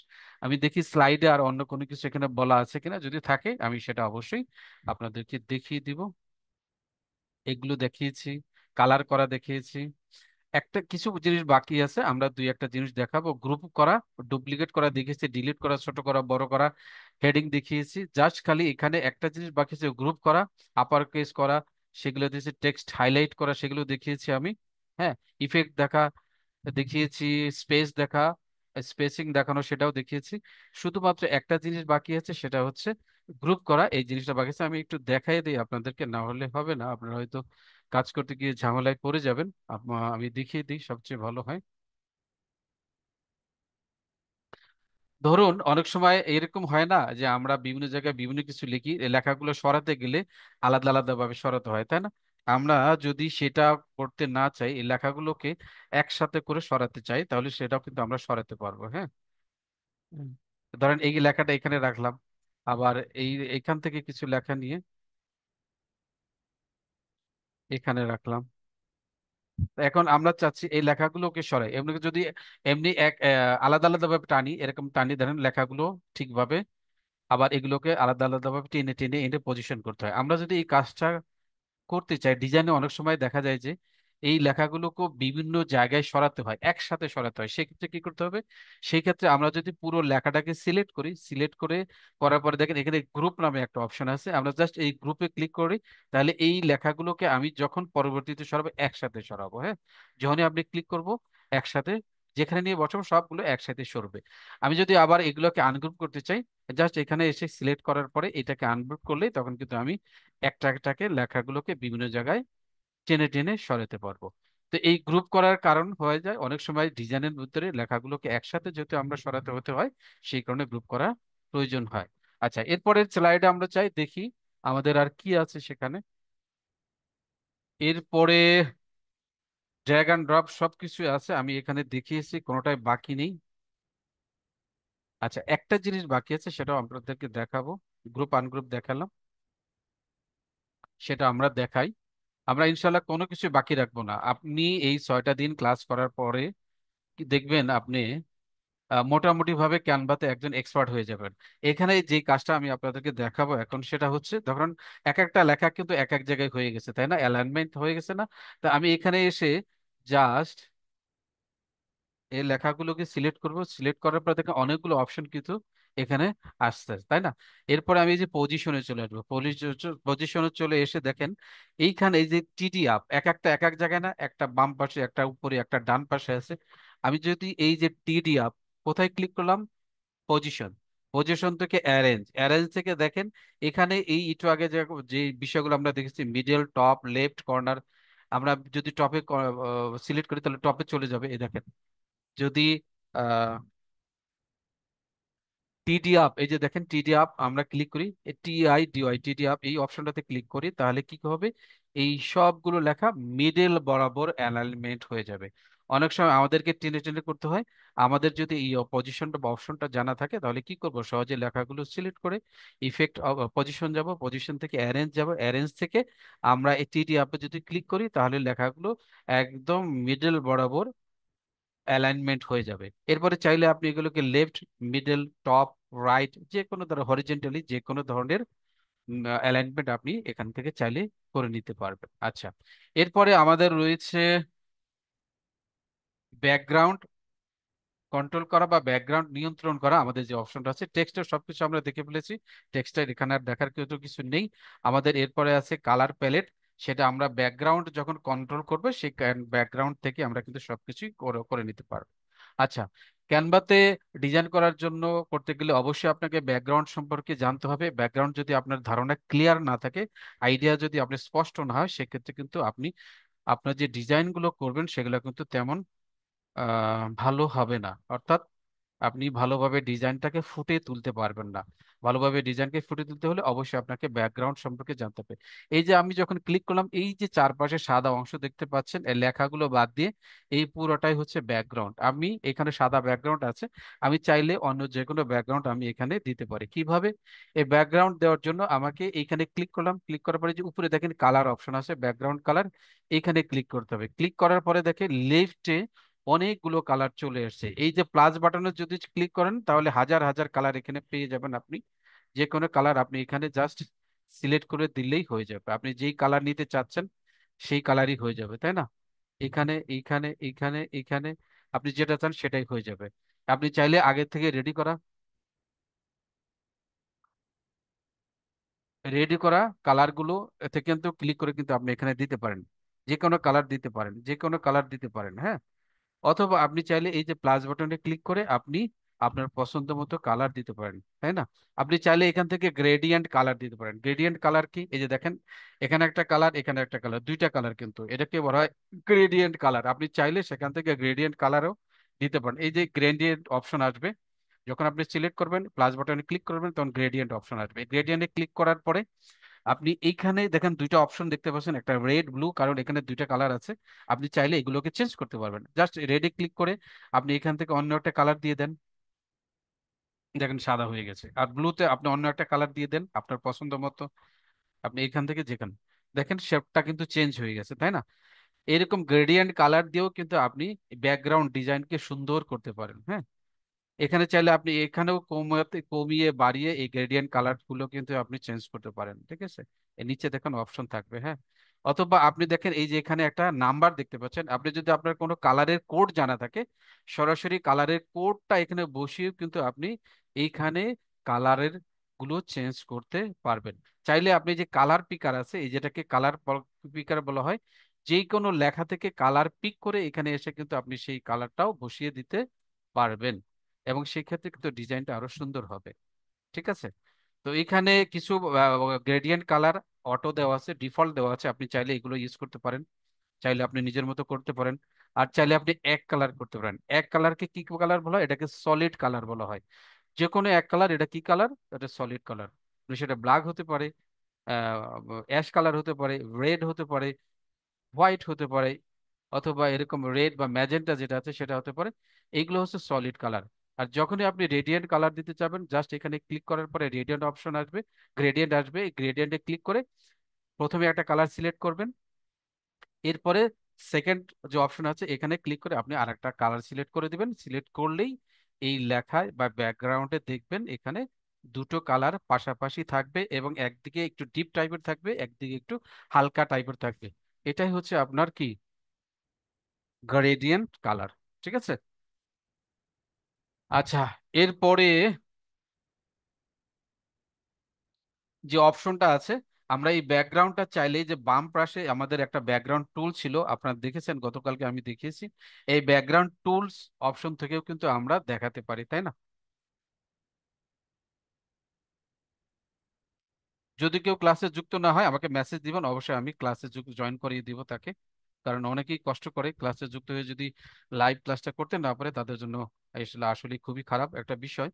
আমি দেখি স্লাইডে আর অন্য কোনো কিছু এখানে বলা আছে কিনা, যদি থাকে আমি সেটা অবশ্যই আপনাদেরকে দেখিয়ে দিব। এগুলো দেখিয়েছি, কালার করা দেখিয়েছি। একটা কিছু জিনিস বাকি আছে, আমরা দুই একটা জিনিস দেখাবো। গ্রুপ করা, ডুপ্লিকেট করা দেখিয়েছি, ডিলিট করা, ছোট করা, বড় করা, হেডিং দেখিয়েছি। জাস্ট খালি এখানে একটা জিনিস বাকি আছে, গ্রুপ করা, আপার কেস করা, সেগুলো দিয়েছি। টেক্সট হাইলাইট করা, সেগুলো দেখিয়েছি আমি। হ্যাঁ, ইফেক্ট দেখা দেখিয়েছি, স্পেস দেখা, স্পেসিং দেখানো, সেটাও দেখিয়েছি। শুধুমাত্র একটা জিনিস বাকি আছে, সেটা হচ্ছে গ্রুপ করা। এই জিনিসটা বাকি আছে, আমি একটু দেখাই দিই আপনাদেরকে, না হলে হবে না, আপনারা হয়তো কাজ করতে গিয়ে ঝামেলায় পড়ে যাবেন। আমি দেখিয়ে দিই, সবচেয়ে ভালো হয়। ধরুন অনেক সময় এরকম হয় না যে আমরা বিভিন্ন জায়গায় বিভিন্ন কিছু লিখি, এই লেখাগুলো সরাতে গেলে আলাদা আলাদা ভাবে সরাতে হয়, তাই না? আমরা যদি সেটা করতে না চাই, এই লেখাগুলোকে একসাথে করে সরাতে চাই, তাহলে সেটাও কিন্তু আমরা সরাতে পারবো। হ্যাঁ, হুম। ধরেন এই লেখাটা এখানে রাখলাম, আবার এইখান থেকে কিছু লেখা নিয়ে এখানে রাখলাম। তো এখন আমরা চাচ্ছি এই লেখাগুলোকে সরাই, এমনি যদি এমনি আলাদা আলাদা ভাবে টানি, এরকম টানি, ধরেন লেখাগুলো ঠিকভাবে, আবার এগুলোকে আলাদা আলাদা ভাবে টেনে টেনে এনে পজিশন করতে হয়। আমরা যদি এই কাজটা করতে চাই, ডিজাইনে অনেক সময় দেখা যায় যে এই লেখাগুলোকে বিভিন্ন জায়গায় সরাতে হয়, একসাথে সরাতে হয়। সেক্ষেত্রে কি করতে হবে? সেই ক্ষেত্রে আমরা যদি পুরো লেখাটাকে সিলেক্ট করি, সিলেক্ট করে করার পরে দেখেন এখানে গ্রুপ নামে একটা অপশন আছে, আমরা জাস্ট এই গ্রুপে ক্লিক করি, তাহলে এই লেখাগুলোকে আমি যখন পরবর্তীতে সরাবো একসাথে সরাবো। হ্যাঁ, যখনই আপনি ক্লিক করব একসাথে, যেখানে নিয়ে বসাবো সবগুলো একসাথে সরবে। আমি যদি আবার এগুলোকে আনগ্রুপ করতে চাই, জাস্ট এখানে এসে সিলেক্ট করার পরে এটাকে আনগ্রুপ করলেই তখন কিন্তু আমি একটা একটাকে লেখাগুলোকে বিভিন্ন জায়গায় টেনে টেনে সরাতে পারবো। তো এই গ্রুপ করার কারণ হয়ে যায় অনেক সময় ডিজাইনের ভিতরে লেখাগুলোকে একসাথে যেহেতু আমরা সরাতে হতে হয়, সেই কারণে গ্রুপ করা প্রয়োজন হয়। আচ্ছা, এরপরের স্লাইডে আমরা চাই দেখি আমাদের আর কি আছে সেখানে। এরপরে ড্র্যাগ অ্যান্ড ড্রপ সবকিছু আছে, আমি এখানে দেখিয়েছি, কোনোটাই বাকি নেই। আচ্ছা, একটা জিনিস বাকি আছে, সেটাও আপনাদেরকে দেখাবো। গ্রুপ আনগ্রুপ দেখালাম, সেটা আমরা দেখাই। আমরা ইনশাল্লাহ কোনো কিছু বাকি রাখবো না। আপনি এই 6টা দিন ক্লাস করার পরে কি দেখবেন, আপনি মোটামুটি ভাবে ক্যানভাতে একজন এক্সপার্ট হয়ে যাবেন। এখানে যে কাজটা আমি আপনাদেরকে দেখাবো এখন, সেটা হচ্ছে ধরুন এক একটা লেখা কিন্তু এক এক জায়গায় হয়ে গেছে, তাই না? অ্যালাইনমেন্ট হয়ে গেছে না? তা আমি এখানে এসে জাস্ট এই লেখাগুলোকে সিলেক্ট করব, সিলেক্ট করার পর দেখেন অনেকগুলো অপশন কিন্তু এখানে আসছে, তাই না? এরপরে আমি এই যে পজিশনে চলে আসবো, পজিশনে চলে এসে দেখেন এইখানে এই যে টিডি আপ, এক একটা এক এক জায়গায় না, একটা বাম পাশে, একটা উপরে, একটা ডান পাশে আছে। আমি যদি এই যে টিডি আপ, কোথায় ক্লিক করলাম? পজিশন, পজিশন থেকে অ্যারেঞ্জ, অ্যারেঞ্জ থেকে দেখেন এখানে এই একটু আগে যে যে বিষয়গুলো আমরা দেখেছি, মিডল, টপ, লেফট কর্নার, আমরা যদি টপে সিলেক্ট করি তাহলে টপে চলে যাবে। এই দেখেন, যদি টিডি আপ, এই যে দেখেন টিডি আপ আমরা ক্লিক করি, TIDY টিডি আপ এই অপশনটাতে ক্লিক করি, তাহলে কি হবে? এই সবগুলো লেখা মিডল বরাবর অ্যালাইনমেন্ট হয়ে যাবে। অনেক সময় আমাদেরকে টেনে টেনে করতে হয়। আমাদের যদি এই পজিশনটা বা অপশনটা জানা থাকে, তাহলে কি করব? সহজে লেখাগুলো সিলেক্ট করে ইফেক্ট পজিশন যাব, পজিশন থেকে অ্যারেঞ্জ যাব, অ্যারেঞ্জ থেকে আমরা এই টিডি আপে যদি ক্লিক করি, তাহলে লেখাগুলো একদম মিডল বরাবর অ্যালাইনমেন্ট হয়ে যাবে। এরপরে চাইলে আপনি এগুলোকে লেফট, মিডল, টপ, রাইট, যে কোনো ধরনের হরিজেন্টালি যে কোনো ধরনের অ্যালাইনমেন্ট আপনি এখান থেকে চাইলে করে নিতে পারবেন। আচ্ছা, এরপরে আমাদের রয়েছে ব্যাকগ্রাউন্ড কন্ট্রোল করা বা ব্যাকগ্রাউন্ড নিয়ন্ত্রণ করা। আমাদের যে অপশনটা আছে, টেক্সটের সবকিছু আমরা দেখে ফেলেছি, টেক্সটের এখানে আর দেখার কিছু নেই। আমাদের এরপরে আছে কালার প্যালেট, সেটা আমরা ব্যাকগ্রাউন্ড যখন কন্ট্রোল করবে সেই ব্যাকগ্রাউন্ড থেকে আমরা কিন্তু সবকিছুই করে করে নিতে পারবো। আচ্ছা, ক্যানভাতে ডিজাইন করার জন্য করতে গেলে অবশ্যই আপনাকে ব্যাকগ্রাউন্ড সম্পর্কে জানতে হবে। ব্যাকগ্রাউন্ড যদি আপনার ধারণা ক্লিয়ার না থাকে, আইডিয়া যদি আপনার স্পষ্ট না হয়, সেক্ষেত্রে কিন্তু আপনি আপনার যে ডিজাইনগুলো করবেন সেগুলো কিন্তু তেমন ভালো হবে না। অর্থাৎ আপনি ভালোভাবে ডিজাইনটাকে ফুটিয়ে তুলতে পারবেন না। ভালোভাবে ডিজাইনকে ফুটিয়ে তুলতে হলে অবশ্যই আপনাকে ব্যাকগ্রাউন্ড সম্পর্কে জানতে হবে। এই যে আমি যখন ক্লিক করলাম, এই যে চারপাশে সাদা অংশ দেখতে পাচ্ছেন, এই লেখাগুলো বাদ দিয়ে এই পুরোটাই হচ্ছে ব্যাকগ্রাউন্ড। আমি এখানে সাদা ব্যাকগ্রাউন্ড আছে, আমি চাইলে অন্য যে কোনো ব্যাকগ্রাউন্ড আমি এখানে দিতে পারি। কিভাবে? এই ব্যাকগ্রাউন্ড দেওয়ার জন্য আমাকে এইখানে ক্লিক করলাম, ক্লিক করার পরে যে উপরে দেখেন কালার অপশন আছে, ব্যাকগ্রাউন্ড কালার, এখানে ক্লিক করতে হবে। ক্লিক করার পরে দেখে লেফটে অনেকগুলো কালার চলে আসছে। এই যে প্লাস বাটনে যদি ক্লিক করেন তাহলে হাজার হাজার কালার এখানে পেয়ে যাবেন আপনি। যে কোনো কালার আপনি এখানে জাস্ট সিলেক্ট করে দিলেই হয়ে যাবে। আপনি যেই কালার নিতে চাচ্ছেন সেই কালারই হয়ে যাবে, তাই না? এখানে এইখানে এইখানে এইখানে আপনি যেটা চান সেটাই হয়ে যাবে। আপনি চাইলে আগে থেকে রেডি করা কালারগুলো থেকে কিন্তু ক্লিক করে কিন্তু আপনি এখানে দিতে পারেন। যে কোনো কালার দিতে পারেন, যে কোনো কালার দিতে পারেন, হ্যাঁ। অথবা আপনি চাইলে এই যে প্লাস বাটনে ক্লিক করে আপনি আপনার পছন্দ মতো কালার দিতে পারেন, তাই না? আপনি চাইলে এখান থেকে গ্রেডিয়েন্ট কালার দিতে পারেন। গ্রেডিয়েন্ট কালার কি? এই যে দেখেন, এখানে একটা কালার, এখানে একটা কালার, দুইটা কালার, কিন্তু এটাকে বলা হয় গ্রেডিয়েন্ট কালার। আপনি চাইলে সেখান থেকে গ্রেডিয়েন্ট কালারও দিতে পারেন। এই যে গ্রেডিয়েন্ট অপশন আসবে, যখন আপনি সিলেক্ট করবেন প্লাস বাটনে ক্লিক করবেন তখন গ্রেডিয়েন্ট অপশন আসবে। গ্রেডিয়েন্টে ক্লিক করার পরে আপনি এইখানে দেখেন দুইটা অপশন দেখতে পাচ্ছেন, একটা রেড ব্লু, কারণ এখানে দুইটা কালার আছে। আপনি চাইলে এগুলোকে চেঞ্জ করতে পারবেন। জাস্ট রেডে ক্লিক করে আপনি এখান থেকে অন্য একটা কালার দিয়ে দেন, দেখেন সাদা হয়ে গেছে। আর ব্লুতে আপনি অন্য একটা কালার দিয়ে দেন আপনার পছন্দ মতো। আপনি এখান থেকে যেখানে দেখেন শেপটা কিন্তু চেঞ্জ হয়ে গেছে, তাই না? এরকম গ্রেডিয়েন্ট কালার দিয়েও কিন্তু আপনি ব্যাকগ্রাউন্ড ডিজাইনকে সুন্দর করতে পারেন, হ্যাঁ। এখানে চাইলে আপনি এখানেও কমাতে, কমিয়ে, বাড়িয়ে এই গ্রেডিয়েন্ট কালার গুলো কিন্তু আপনি চেঞ্জ করতে পারেন, ঠিক আছে? এর নিচে দেখেন অপশন থাকবে, হ্যাঁ। অথবা আপনি দেখেন এই যে এখানে একটা নাম্বার দেখতে পাচ্ছেন, আপনি যদি আপনার কোনো কালারের কোড জানা থাকে সরাসরি কালারের কোডটা এখানে বসিয়ে কিন্তু আপনি এইখানে কালারের গুলো চেঞ্জ করতে পারবেন। চাইলে আপনি যে কালার পিকার আছে, এই যেটাকে কালার পিকার বলা হয়, যে কোনো লেখা থেকে কালার পিক করে এখানে এসে কিন্তু আপনি সেই কালারটাও বসিয়ে দিতে পারবেন, এবং সেই ক্ষেত্রে কিন্তু ডিজাইনটা আরো সুন্দর হবে, ঠিক আছে? তো এখানে কিছু গ্রেডিয়েন্ট কালার অটো দেওয়া আছে, ডিফল্ট দেওয়া আছে, আপনি চাইলে এগুলো ইউজ করতে পারেন, চাইলে আপনি নিজের মতো করতে পারেন। আর চাইলে আপনি এক কালার করতে পারেন। এক কালারকে কি কালার বলা হয়? এটাকে সলিড কালার বলা হয়। যে কোনো এক কালার, এটা কি কালার? এটা সলিড কালার। সেটা ব্ল্যাক হতে পারে, অ্যাশ কালার হতে পারে, রেড হতে পারে, হোয়াইট হতে পারে, অথবা এরকম রেড বা ম্যাজেন্টা যেটা আছে সেটা হতে পারে। এইগুলো হচ্ছে সলিড কালার। আর যখনই আপনি রেডিয়েন্ট কালার দিতে চাবেন জাস্ট এখানে ক্লিক করার পরে রেডিয়েন্ট অপশন আসবে, গ্রেডিয়েন্ট আসবে। এই গ্রেডিয়েন্টে ক্লিক করে প্রথমে একটা কালার সিলেক্ট করবেন, এরপরে সেকেন্ড যে অপশন আছে এখানে ক্লিক করে আপনি আরেকটা কালার সিলেক্ট করে দিবেন। সিলেক্ট করলেই এই লেখায় বা ব্যাকগ্রাউন্ডে দেখবেন এখানে দুটো কালার পাশাপাশি থাকবে, এবং একদিকে একটু ডিপ টাইপের থাকবে, একদিকে একটু হালকা টাইপের থাকবে। এটাই হচ্ছে আপনার কি গ্রেডিয়েন্ট কালার, ঠিক আছে? আচ্ছা, এরপরে যে অপশনটা আছে, আমরা এই ব্যাকগ্রাউন্ডটা চাইলে, যে বাম পাশে আমাদের একটা ব্যাকগ্রাউন্ড টুল ছিল, আপনারা দেখেছেন গতকালকে আমি দেখিয়েছি, এই ব্যাকগ্রাউন্ড টুলস অপশন থেকেও কিন্তু আমরা দেখাতে পারি, তাই না? যদি কেউ ক্লাসে যুক্ত না হয় আমাকে মেসেজ দিবেন, অবশ্যই আমি ক্লাসে জয়েন করিয়ে দিব তাকে। কারণ অনেকেই কষ্ট করে ক্লাসে যুক্ত হয়ে যদি লাইভ ক্লাসটা করতে না পারে তাদের জন্য আসলে আসলে খুবই খারাপ একটা বিষয়।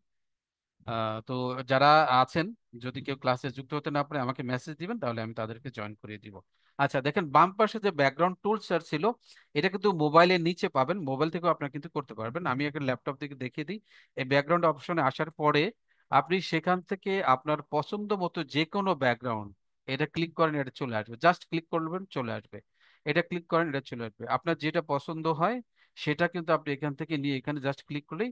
তো যারা আছেন, যদি কেউ ক্লাসে যুক্ত হতে না পারে আমাকে মেসেজ দিবেন, তাহলে আমি তাদেরকে জয়েন করিয়ে দিব। আচ্ছা, দেখেন বাম পাশে যে ব্যাকগ্রাউন্ড টুলস আর ছিল, এটা কিন্তু মোবাইলের নিচে পাবেন, মোবাইল থেকেও আপনারা কিন্তু করতে পারবেন। আমি একটা ল্যাপটপ থেকে দেখিয়ে দিই। এই ব্যাকগ্রাউন্ড অপশনে আসার পরে আপনি সেখান থেকে আপনার পছন্দ মতো যে কোনো ব্যাকগ্রাউন্ড, এটা ক্লিক করেন, এটা চলে আসবে। জাস্ট ক্লিক করবেন, চলে আসবে। এটা ক্লিক করেন, এটা চলে আসবে। আপনার যেটা পছন্দ হয় সেটা কিন্তু আপনি এখান থেকে নিয়ে এখানে জাস্ট ক্লিক করলেই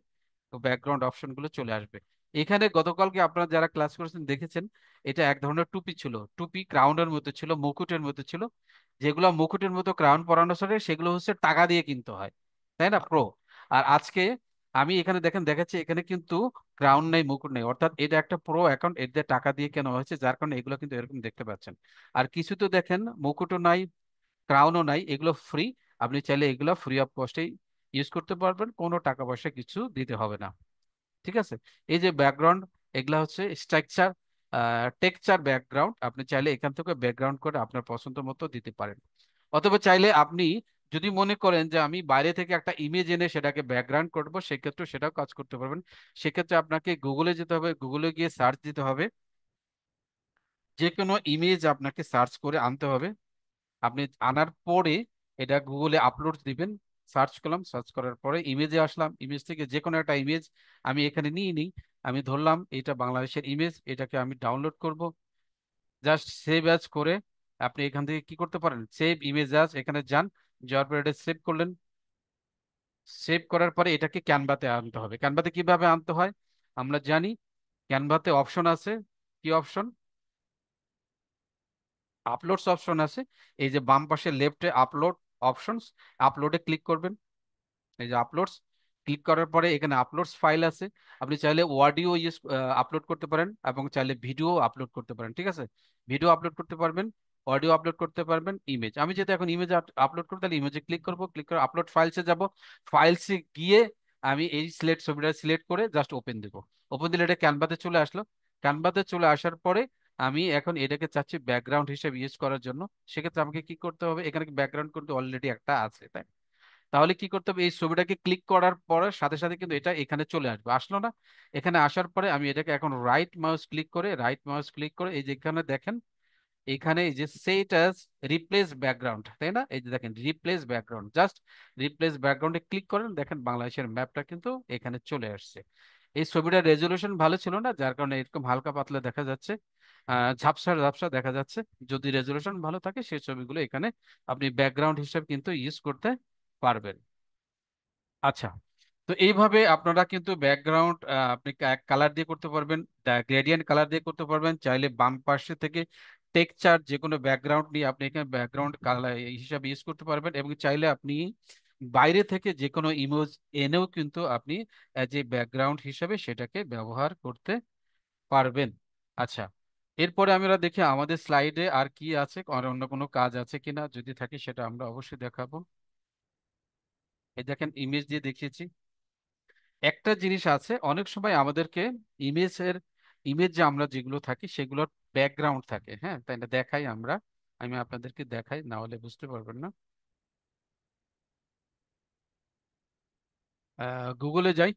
ব্যাকগ্রাউন্ড অপশন গুলো চলে আসবে। এখানে গতকালকে আপনারা যারা ক্লাস করেছেন দেখেছেন, এটা এক ধরনের টুপি ছিল, টুপি ক্রাউনের মতো ছিল, মুকুটের মতো ছিল। যেগুলো মুকুটের মতো ক্রাউন পরানো সরে সেগুলো হচ্ছে টাকা দিয়ে কিনতে হয়, তাই না, প্রো? আর আজকে আমি এখানে দেখেন দেখাচ্ছি, এখানে কিন্তু ক্রাউন নেই, মুকুট নেই, অর্থাৎ এটা একটা প্রো অ্যাকাউন্ট, এতে টাকা দিয়ে কেনা হয়েছে, যার কারণে এগুলো কিন্তু এরকম দেখতে পাচ্ছেন। আর কিছু তো দেখেন মুকুটও নাই, ক্রাউনও নাই, এগুলো ফ্রি। আপনি চাইলে এগুলো ফ্রি অফ কস্টেই ইউজ করতে পারবেন, কোনো টাকা পয়সা কিছু দিতে হবে না, ঠিক আছে? এই যে ব্যাকগ্রাউন্ড, এগুলা হচ্ছে স্ট্রাকচার, টেক্সচার ব্যাকগ্রাউন্ড। আপনি চাইলে এখান থেকে ব্যাকগ্রাউন্ড করে আপনার পছন্দ মতো দিতে পারেন। অথবা চাইলে আপনি যদি মনে করেন যে আমি বাইরে থেকে একটা ইমেজ এনে সেটাকে ব্যাকগ্রাউন্ড করব, সেক্ষেত্রে সেটাও কাজ করতে পারবেন। সেক্ষেত্রে আপনাকে গুগলে যেতে হবে, গুগলে গিয়ে সার্চ দিতে হবে, যে কোনো ইমেজ আপনাকে সার্চ করে আনতে হবে। আপনি আনার পরে এটা গুগলে আপলোড দিবেন। সার্চ করলাম, সার্চ করার পরে ইমেজে আসলাম, ইমেজ থেকে যে কোনো একটা ইমেজ আমি এখানে নিয়ে নিই। আমি ধরলাম এটা বাংলাদেশের ইমেজ, এটাকে আমি ডাউনলোড করব। জাস্ট সেভ অ্যাজ করে আপনি এখান থেকে কি করতে পারেন, সেভ ইমেজ অ্যাজ, এখানে যান, যাওয়ার পরে এটা সেভ করলেন। সেভ করার পরে এটাকে ক্যানভাতে আনতে হবে। ক্যানভাতে কিভাবে আনতে হয় আমরা জানি। ক্যানভাতে অপশন আছে, কি অপশন, আপলোডস অপশন আছে। এই যে বাম পাশে লেফটে আপলোড অপশনস, আপলোডে ক্লিক করবেন। এই যে আপলোডস, ক্লিক করার পরে এখানে আপলোডস ফাইল আছে। আপনি চাইলে অডিও আপলোড করতে পারেন এবং চাইলে ভিডিও আপলোড করতে পারেন, ঠিক আছে। ভিডিও আপলোড করতে পারবেন, অডিও আপলোড করতে পারবেন, ইমেজ। আমি যেহেতু এখন ইমেজ আপলোড করবো, তাহলে ইমেজে ক্লিক করব, ক্লিক করে আপলোড ফাইলসে যাব। ফাইলসে গিয়ে আমি এই ছবিটা সিলেক্ট করে জাস্ট ওপেন দেবো। ওপেন দিলে এটা ক্যানভাতে চলে আসলো। ক্যানভাতে চলে আসার পরে আমি এখন এটাকে চাচ্ছি ব্যাকগ্রাউন্ড হিসেবে ইউজ করার জন্য। সেক্ষেত্রে আমাকে কি করতে হবে, এখানে ব্যাকগ্রাউন্ড কিন্তু অলরেডি একটা আছে, তাই। তাহলে কি করতে হবে, এই ছবিটাকে ক্লিক করার পরে সাথে সাথে কিন্তু এটা এখানে চলে আসবে, আসলো না? এখানে আসার পরে আমি এটাকে এখন রাইট মাউস ক্লিক করে এই যে এখানে দেখেন, এখানে এই যে সেট অ্যাজ রিপ্লেস ব্যাকগ্রাউন্ড, তাই না? এই যে দেখেন রিপ্লেস ব্যাকগ্রাউন্ড, জাস্ট রিপ্লেস ব্যাকগ্রাউন্ডে ক্লিক করেন, দেখেন বাংলাদেশের ম্যাপটা কিন্তু এখানে চলে আসছে। এই ছবিটার রেজলিউশন ভালো ছিল না, যার কারণে এরকম হালকা পাতলা দেখা যাচ্ছে, ঝাপসা ঝাপসা দেখা যাচ্ছে। যদি রেজলিউশন ভালো থাকে সেই ছবিগুলো এখানে আপনি ব্যাকগ্রাউন্ড হিসেবে কিন্তু ইউজ করতে পারবেন। আচ্ছা, তো এইভাবে আপনারা কিন্তু ব্যাকগ্রাউন্ড আপনি কালার দিয়ে করতে পারবেন, গ্রেডিয়েন্ট কালার দিয়ে করতে পারবেন। চাইলে বাম পাশে থেকে টেক্সচার যে কোনো ব্যাকগ্রাউন্ড নিয়ে আপনি এখানে ব্যাকগ্রাউন্ড কালার হিসাবে ইউজ করতে পারবেন, এবং চাইলে আপনি বাইরে থেকে যে কোনো ইমেজ এনেও কিন্তু আপনি যে ব্যাকগ্রাউন্ড হিসাবে সেটাকে ব্যবহার করতে পারবেন। আচ্ছা, এরপরে আমরা দেখি আমাদের স্লাইডে আর কি আছে, আর অন্য কোনো কাজ আছে কিনা, যদি থাকে সেটা আমরা অবশ্যই দেখাবো। এই দেখেন ইমেজ দিয়ে দেখিয়েছি। একটা জিনিস আছে, অনেক সময় আমাদেরকে ইমেজের ইমেজ যে আমরা যেগুলো থাকি সেগুলোর ব্যাকগ্রাউন্ড থাকে, হ্যাঁ, তাই না? দেখাই আমরা, আমি আপনাদেরকে দেখাই, না হলে বুঝতে পারবেন না। গুগলে যাই,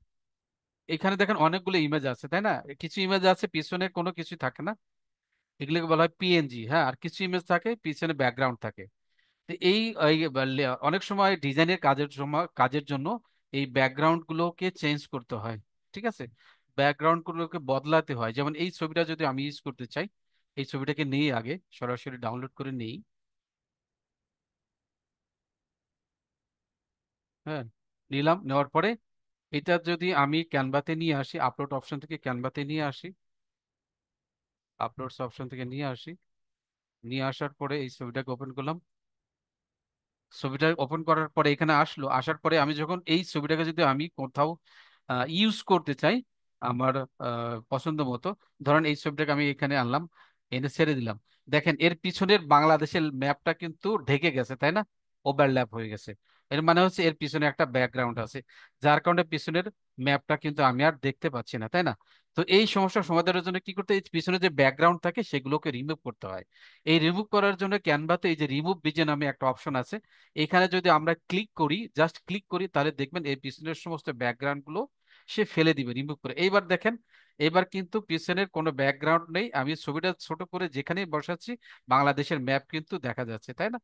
এখানে দেখেন অনেকগুলো ইমেজ আছে, তাই না? কিছু ইমেজ আছে পিছনে কোনো কিছু থাকে না, এগুলোকে বলা হয় পিএনজি, হ্যাঁ। আর কিছু ইমেজ থাকে পিছনে ব্যাকগ্রাউন্ড থাকে। তো এই অনেক সময় ডিজাইনের কাজের জন্য এই ব্যাকগ্রাউন্ড গুলোকে চেঞ্জ করতে হয়, ঠিক আছে। ব্যাকগ্রাউন্ড গুলোকে বদলাতে হয়। যেমন এই ছবিটা যদি আমি ইউজ করতে চাই, এই ছবিটাকে নিয়ে আগে সরাসরি ডাউনলোড করে নেই, হ্যাঁ। নিলাম, নেওয়ার পরে এটা যদি আমি ক্যানভাতে নিয়ে আসি, আপলোড অপশন থেকে ক্যানভাতে নিয়ে আসি, আপলোডস অপশন থেকে নিয়ে আসি, নিয়ে আসার পরে এই ছবিটাকে ওপেন করলাম। ছবিটা ওপেন করার পরে এখানে আসলো, আসার পরে আমি যখন এই ছবিটাকে যদি আমি কোথাও ইউজ করতে চাই আমার পছন্দ মতো, ধরেন এই ছবিটাকে আমি এখানে আনলাম, এনে ছেড়ে দিলাম। দেখেন এর পিছনের বাংলাদেশের ম্যাপটা কিন্তু ঢেকে গেছে, তাই না? ওভারল্যাপ হয়ে গেছে। এর মানে হচ্ছে এর পিছনে একটা ব্যাকগ্রাউন্ড আছে, যার কারণে পিছনের ম্যাপটা কিন্তু আমি আর দেখতে পাচ্ছি না, তাই না? তো এই সমস্যার সমাধানের জন্য কি করতে হয়? এই পিছনে যে ব্যাকগ্রাউন্ড থাকে সেগুলোকে রিমুভ করতে হয়। এই রিমুভ করার জন্য ক্যানভাতে এই যে রিমুভ বিজে নামে একটা অপশন আছে, এখানে যদি আমরা ক্লিক করি, জাস্ট ক্লিক করি, তাহলে দেখবেন এই পিছনের সমস্ত ব্যাকগ্রাউন্ড গুলো সে ফেলে দিবে, রিমুভ করে। এইবার দেখেন, এবার কিন্তু পিছনের কোনো ব্যাকগ্রাউন্ড নেই, আমি ছবিটা ছোট করে যেখানেই বসাচ্ছি বাংলাদেশের ম্যাপ কিন্তু দেখা যাচ্ছে, তাই না?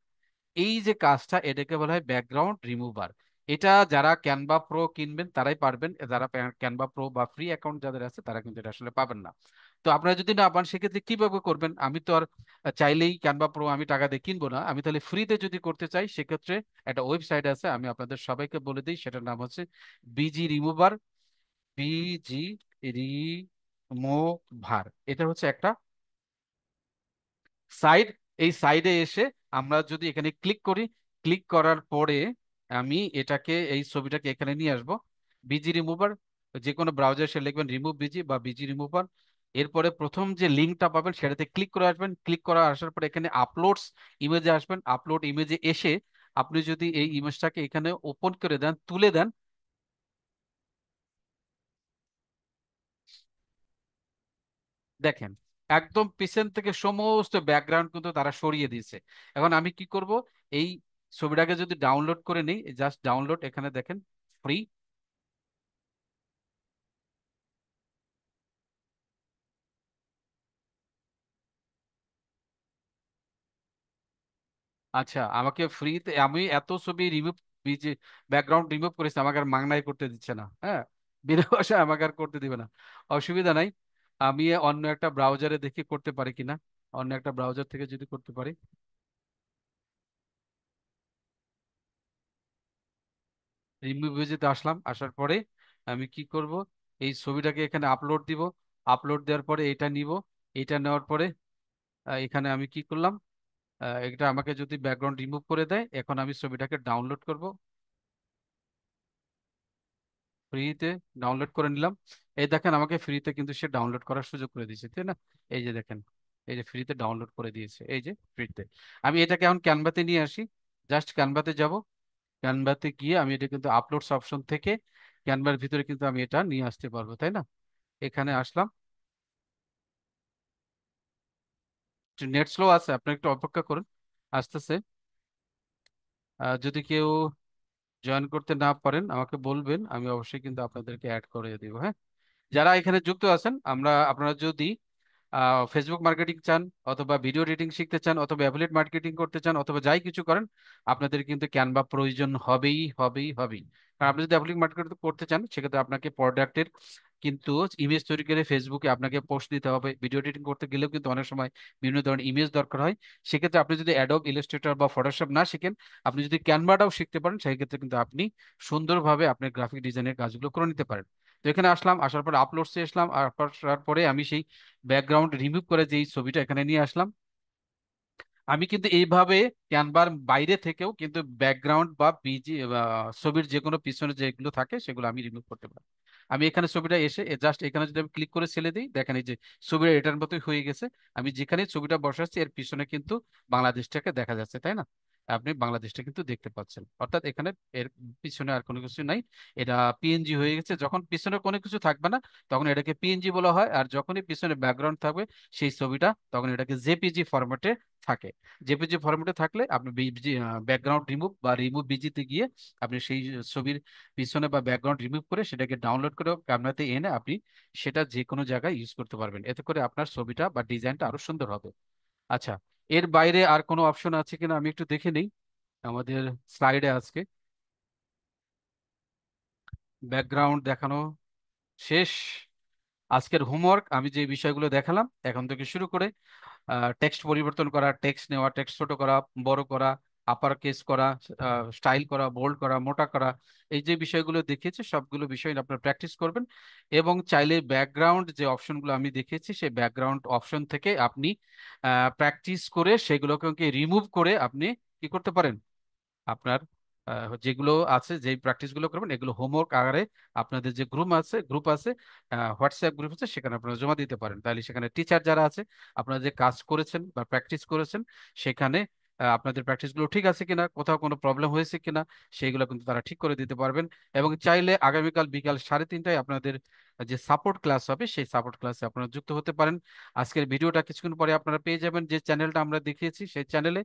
এই যে কাজটা, এটাকে বলা হয় ব্যাকগ্রাউন্ড রিমুভার। এটা যারা ক্যানভা প্রো কিনবেন তারাই পারবেন, যারা ক্যানভা প্রো বা ফ্রি অ্যাকাউন্ট যাদের আছে তারা কিন্তু এটা আসলে পাবেন না। তো আপনারা যদি না পান সেক্ষেত্রে কিভাবে করবেন? আমি তো আর চাইলেই ক্যানভা প্রো আমি টাকা দিয়ে কিনবো না, আমি তাহলে ফ্রিতে যদি করতে চাই সেক্ষেত্রে একটা ওয়েবসাইট আছে, আমি আপনাদের সবাইকে বলে দিই, সেটার নাম হচ্ছে বিজি রিমুভার। বিজি রিমুভার, এটা হচ্ছে একটা সাইড। এই সাইডে এসে আমরা যদি এখানে ক্লিক করি, ক্লিক করার পরে আমি এটাকে এই ছবিটাকে এখানে নিয়ে আসব। বিজি রিমুভার, যে কোনো ব্রাউজার সে লিখবেন রিমুভ বিজি বা বিজি রিমুভার। এরপরে প্রথম যে লিঙ্কটা পাবেন সেটাতে ক্লিক করে আসবেন। ক্লিক করা আসার পরে এখানে আপলোডস ইমেজে আসবেন। আপলোড ইমেজে এসে আপনি যদি এই ইমেজটাকে এখানে ওপেন করে দেন, তুলে দেন, দেখেন একদম পিছন থেকে সমস্ত ব্যাকগ্রাউন্ড কিন্তু তারা সরিয়ে দিয়েছে। এখন আমি কি করব, এই ছবিটাকে যদি ডাউনলোড করে নিই, জাস্ট ডাউনলোড, এখানে দেখেন ফ্রি। আচ্ছা, আমাকে ফ্রিতে, আমি এত ছবি রিমুভ, ব্যাকগ্রাউন্ড রিমুভ করেছি, আমাকে আর মাংনাই করতে দিচ্ছে না। হ্যাঁ, বিনা পয়সায় আমাকে আর করতে দিবে না। অসুবিধা নাই, আমি অন্য একটা ব্রাউজারে দেখি করতে পারি কিনা, অন্য একটা ব্রাউজার থেকে যদি করতে পারি। রিমুভ ইমেজেতে আসলাম, আসার পরে আমি কি করব, এই ছবিটাকে এখানে আপলোড দিব। আপলোড দেওয়ার পরে এটা নিব, এটা নেওয়ার পরে এখানে আমি কি করলাম, এটা আমাকে যদি ব্যাকগ্রাউন্ড রিমুভ করে দেয়, এখন আমি ছবিটাকে ডাউনলোড করব। ফ্রিতে ডাউনলোড করে নিলাম। এই দেখেন আমাকে ফ্রিতে কিন্তু সে ডাউনলোড করার সুযোগ করে দিয়েছে, তাই না? এই যে দেখেন, এই যে ফ্রিতে ডাউনলোড করে দিয়েছে, এই যে ফ্রিতে। আমি এটাকে এখন ক্যানভাতে নিয়ে আসি, জাস্ট ক্যানভাতে যাব। ক্যানভাতে গিয়ে আমি এটা কিন্তু আপলোডস অপশন থেকে ক্যানভার ভিতরে কিন্তু আমি এটা নিয়ে আসতে পারবো, তাই না? এখানে আসলাম। নেট স্লো আছে, আপনি একটু অপেক্ষা করুন, আসতেছে। যদি কেউ জয়েন করতে না পারেন আমাকে বলবেন, আমি অবশ্যই কিন্তু আপনাদেরকে অ্যাড করে দিব। হ্যাঁ, যারা এখানে যুক্ত আছেন, আপনারা যদি ফেসবুক মার্কেটিং চান, অথবা ভিডিও এডিটিং শিখতে চান, অথবা অ্যাফিলিয়েট মার্কেটিং করতে চান, অথবা যাই কিছু করেন, আপনাদের কিন্তু ক্যানভা প্রয়োজন হবেই হবেই হবেই। কারণ আপনি যদি অ্যাফিলিয়েট মার্কেটিং করতে চান, সেক্ষেত্রে আপনাকে প্রোডাক্টের কিন্তু ইমেজ তৈরি করে ফেসবুকে আপনাকে পোস্ট দিতে হবে। ভিডিও এডিটিং করতে গেলেও কিন্তু অনেক সময় বিভিন্ন ধরনের ইমেজ দরকার হয়। সেক্ষেত্রে আপনি যদি অ্যাডোব ইলাস্ট্রেটর বা ফটোশপ না শিখেন, আপনি যদি ক্যানভাটাও শিখতে পারেন, সেই ক্ষেত্রে কিন্তু আপনি সুন্দরভাবে আপনার গ্রাফিক ডিজাইনের কাজগুলো করে নিতে পারেন। তো এখানে আসলাম, আসার পরে আপলোডসে আসলাম, আসার পরে আমি সেই ব্যাকগ্রাউন্ড রিমুভ করে যে এই ছবিটা এখানে নিয়ে আসলাম। আমি কিন্তু এইভাবে ক্যানভার বাইরে থেকেও কিন্তু ব্যাকগ্রাউন্ড বা ছবির যে কোনো পিছনে যেগুলো থাকে সেগুলো আমি রিমুভ করতে পারি। আমি এখানে ছবিটা এসে জাস্ট এখানে যদি আমি ক্লিক করে ছেড়ে দিই, দেখেন এই যে ছবিটা এটার মতোই হয়ে গেছে। আমি যেখানে ছবিটা বসাচ্ছি এর পিছনে কিন্তু বাংলাদেশটাকে দেখা যাচ্ছে, তাই না? আপনি বাংলাদেশটা কিন্তু দেখতে পাচ্ছেন, অর্থাৎ এখানে এর পিছনে আর কোনো কিছু নাই। এটা পিএনজি হয়ে গেছে। যখন পিছনে কোনো কিছু থাকবে না, তখন এটাকে পিএনজি বলা হয়। আর যখনই পিছনে ব্যাকগ্রাউন্ড থাকবে সেই ছবিটা, তখন এটাকে জেপিজি ফরম্যাটে থাকে। জেপিজি ফরম্যাটে থাকলে আপনি ব্যাকগ্রাউন্ড রিমুভ বা রিমুভ বিজিতে গিয়ে আপনি সেই ছবির পিছনে বা ব্যাকগ্রাউন্ড রিমুভ করে সেটাকে ডাউনলোড করে ক্যামেরাতে এনে আপনি সেটা যে কোনো জায়গায় ইউজ করতে পারবেন। এতে করে আপনার ছবিটা বা ডিজাইনটা আরো সুন্দর হবে। আচ্ছা, এর বাইরে আর কোনো অপশন আছে কিনা আমি একটু দেখে নিই আমাদের স্লাইডে। আজকে ব্যাকগ্রাউন্ড দেখানো শেষ। আজকের হোমওয়ার্ক আমি যে বিষয়গুলো দেখালাম এখন থেকে শুরু করে টেক্সট পরিবর্তন করা, টেক্সট নেওয়া, টেক্সট ছোট করা, বড় করা, আপার কেস করা, স্টাইল করা, বোল্ড করা, মোটা করা, এই যে বিষয়গুলো দেখিয়েছি সবগুলো বিষয় আপনারা প্র্যাকটিস করবেন। এবং চাইলে ব্যাকগ্রাউন্ড যে অপশনগুলো আমি দেখিয়েছি সেই ব্যাকগ্রাউন্ড অপশন থেকে আপনি প্র্যাকটিস করে সেগুলোকে রিমুভ করে আপনি কি করতে পারেন, আপনার যেগুলো আছে, যে প্র্যাকটিস গুলো করবেন এগুলো হোমওয়ার্ক আকারে আপনাদের যে গ্রুপ আছে, হোয়াটসঅ্যাপ গ্রুপ আছে, সেখানে আপনারা জমা দিতে পারেন। তাহলে সেখানে টিচার যারা আছে, আপনারা যে কাজ করেছেন বা প্র্যাকটিস করেছেন, সেখানে আপনাদের প্র্যাকটিস গুলো ঠিক আছে কিনা, কোথাও কোনো প্রবলেম হয়েছে কিনা, সেইগুলো কিন্তু তারা ঠিক করে দিতে পারবেন। এবং চাইলে আগামীকাল বিকাল 3:30টায় আপনাদের যে সাপোর্ট ক্লাস হবে, সেই সাপোর্ট ক্লাসে আপনারা যুক্ত হতে পারেন। আজকের ভিডিওটা কিছুক্ষণ পরে আপনারা পেয়ে যাবেন যে চ্যানেলটা আমরা দেখিয়েছি সেই চ্যানেলে।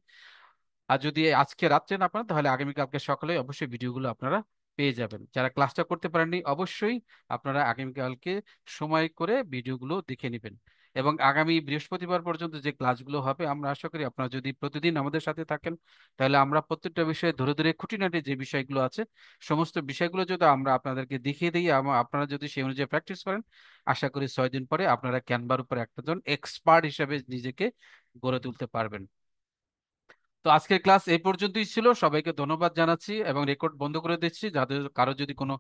আর যদি আজকে রাত্রে না পান, তাহলে আগামীকালকে সকালে অবশ্যই ভিডিওগুলো আপনারা পেয়ে যাবেন। যারা ক্লাসটা করতে পারেননি, অবশ্যই আপনারা আগামীকালকে সময় করে ভিডিওগুলো দেখে নেবেন। এবং আগামী বৃহস্পতিবার পর্যন্ত যে ক্লাসগুলো হবে, আমরা আশা করি আপনারা যদি প্রতিদিন আমাদের সাথে থাকেন, তাহলে আমরা প্রত্যেকটা বিষয়ে ধরে ধরে খুঁটিনাটি যে বিষয়গুলো আছে সমস্ত বিষয়গুলো যদি আমরা আপনাদেরকে দেখিয়ে দিই, আপনারা যদি সেই অনুযায়ী প্র্যাকটিস করেন, আশা করি 6 দিন পরে আপনারা ক্যানভার উপর একজন এক্সপার্ট হিসেবে নিজেকে গড়ে তুলতে পারবেন। তো আজকের ক্লাস এই পর্যন্তই ছিল। সবাইকে ধন্যবাদ জানাচ্ছি এবং রেকর্ড বন্ধ করে দিচ্ছি। যাদের কারো যদি কোনো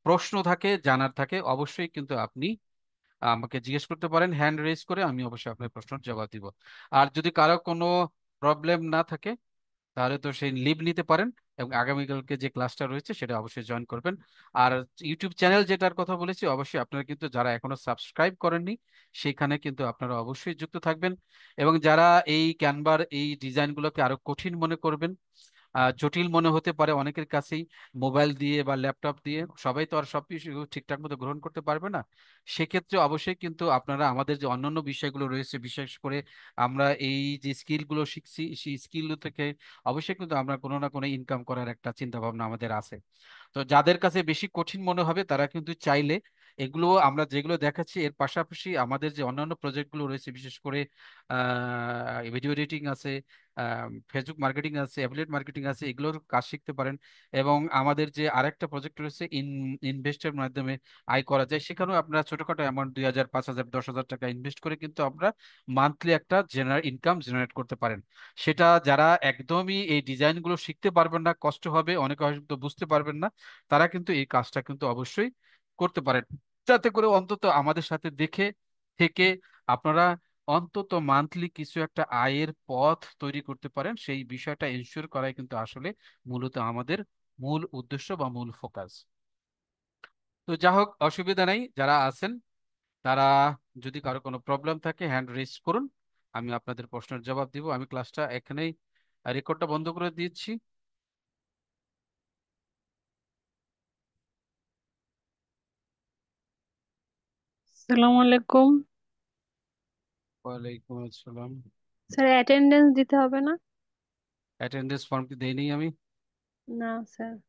প্রশ্ন থাকে, জানার থাকে, অবশ্যই কিন্তু আপনি আমাকে জিজ্ঞেস করতে পারেন হ্যান্ড রেজ করে, আমি অবশ্যই আপনার প্রশ্নের জবাব দিব। আর যদি কারো কোনো প্রবলেম না থাকে, তাহলে তো সেই লিভ নিতে পারেন এবং আগামীকালকে যে ক্লাসটা রয়েছে সেটা অবশ্যই জয়েন করবেন। আর ইউটিউব চ্যানেল যেটার কথা বলেছি, অবশ্যই আপনারা কিন্তু যারা এখনো সাবস্ক্রাইব করেননি, সেখানে কিন্তু আপনারা অবশ্যই যুক্ত থাকবেন। এবং যারা এই ক্যানভার এই ডিজাইনগুলোকে আরো কঠিন মনে করবেন জটিল মনে হতে পারে অনেকের কাছেই। মোবাইল দিয়ে বা ল্যাপটপ দিয়ে সবাই তো আর সব কিছু ঠিকঠাক মতো গ্রহণ করতে পারবে না। সেক্ষেত্রে অবশ্যই কিন্তু আপনারা আমাদের যে অন্যান্য বিষয়গুলো রয়েছে, বিশেষ করে আমরা এই যে স্কিলগুলো শিখছি সেই স্কিল থেকে অবশ্যই কিন্তু আমরা কোনো না কোনো ইনকাম করার একটা চিন্তা ভাবনা আমাদের আছে। তো যাদের কাছে বেশি কঠিন মনে হবে তারা কিন্তু চাইলে এগুলো আমরা যেগুলো দেখাচ্ছি এর পাশাপাশি আমাদের যে অন্যান্য প্রজেক্টগুলো রয়েছে, বিশেষ করে ভিডিও এডিটিং আছে, ফেসবুক মার্কেটিং আছে, অ্যাফিলিয়েট মার্কেটিং আছে, এগুলোর কাজ শিখতে পারেন। এবং আমাদের যে আরেকটা প্রজেক্ট রয়েছে ইনভেস্টের মাধ্যমে আয় করা যায়, সেখানেও আপনারা ছোটখাটো অ্যামাউন্ট 2,000, 5,000, 10,000 টাকা ইনভেস্ট করে কিন্তু আমরা মান্থলি একটা ইনকাম জেনারেট করতে পারেন। সেটা যারা একদমই এই ডিজাইনগুলো শিখতে পারবেন না, কষ্ট হবে, অনেকে হয়তো বুঝতে পারবেন না, তারা কিন্তু এই কাজটা কিন্তু অবশ্যই করতে পারেন, যাতে করে অন্তত আমাদের সাথে দেখে থেকে আপনারা অন্তত মান্থলি কিছু একটা আয়ের পথ তৈরি করতে পারেন। সেই বিষয়টা এনশিওর করাই কিন্তু আসলে মূলত আমাদের মূল উদ্দেশ্য বা মূল ফোকাস। তো যা হোক, অসুবিধা নেই, যারা আছেন তারা যদি কারো কোনো প্রবলেম থাকে হ্যান্ড রেজ করুন, আমি আপনাদের প্রশ্নের জবাব দিব। আমি ক্লাসটা এখানেই রেকর্ডটা বন্ধ করে দিচ্ছি। আসসালামু আলাইকুম। ওয়ালাইকুম আসসালাম। স্যার অ্যাটেন্ডেন্স দিতে হবে না? অ্যাটেন্ডেন্স ফর্ম কি দেইনি আমি? না স্যার।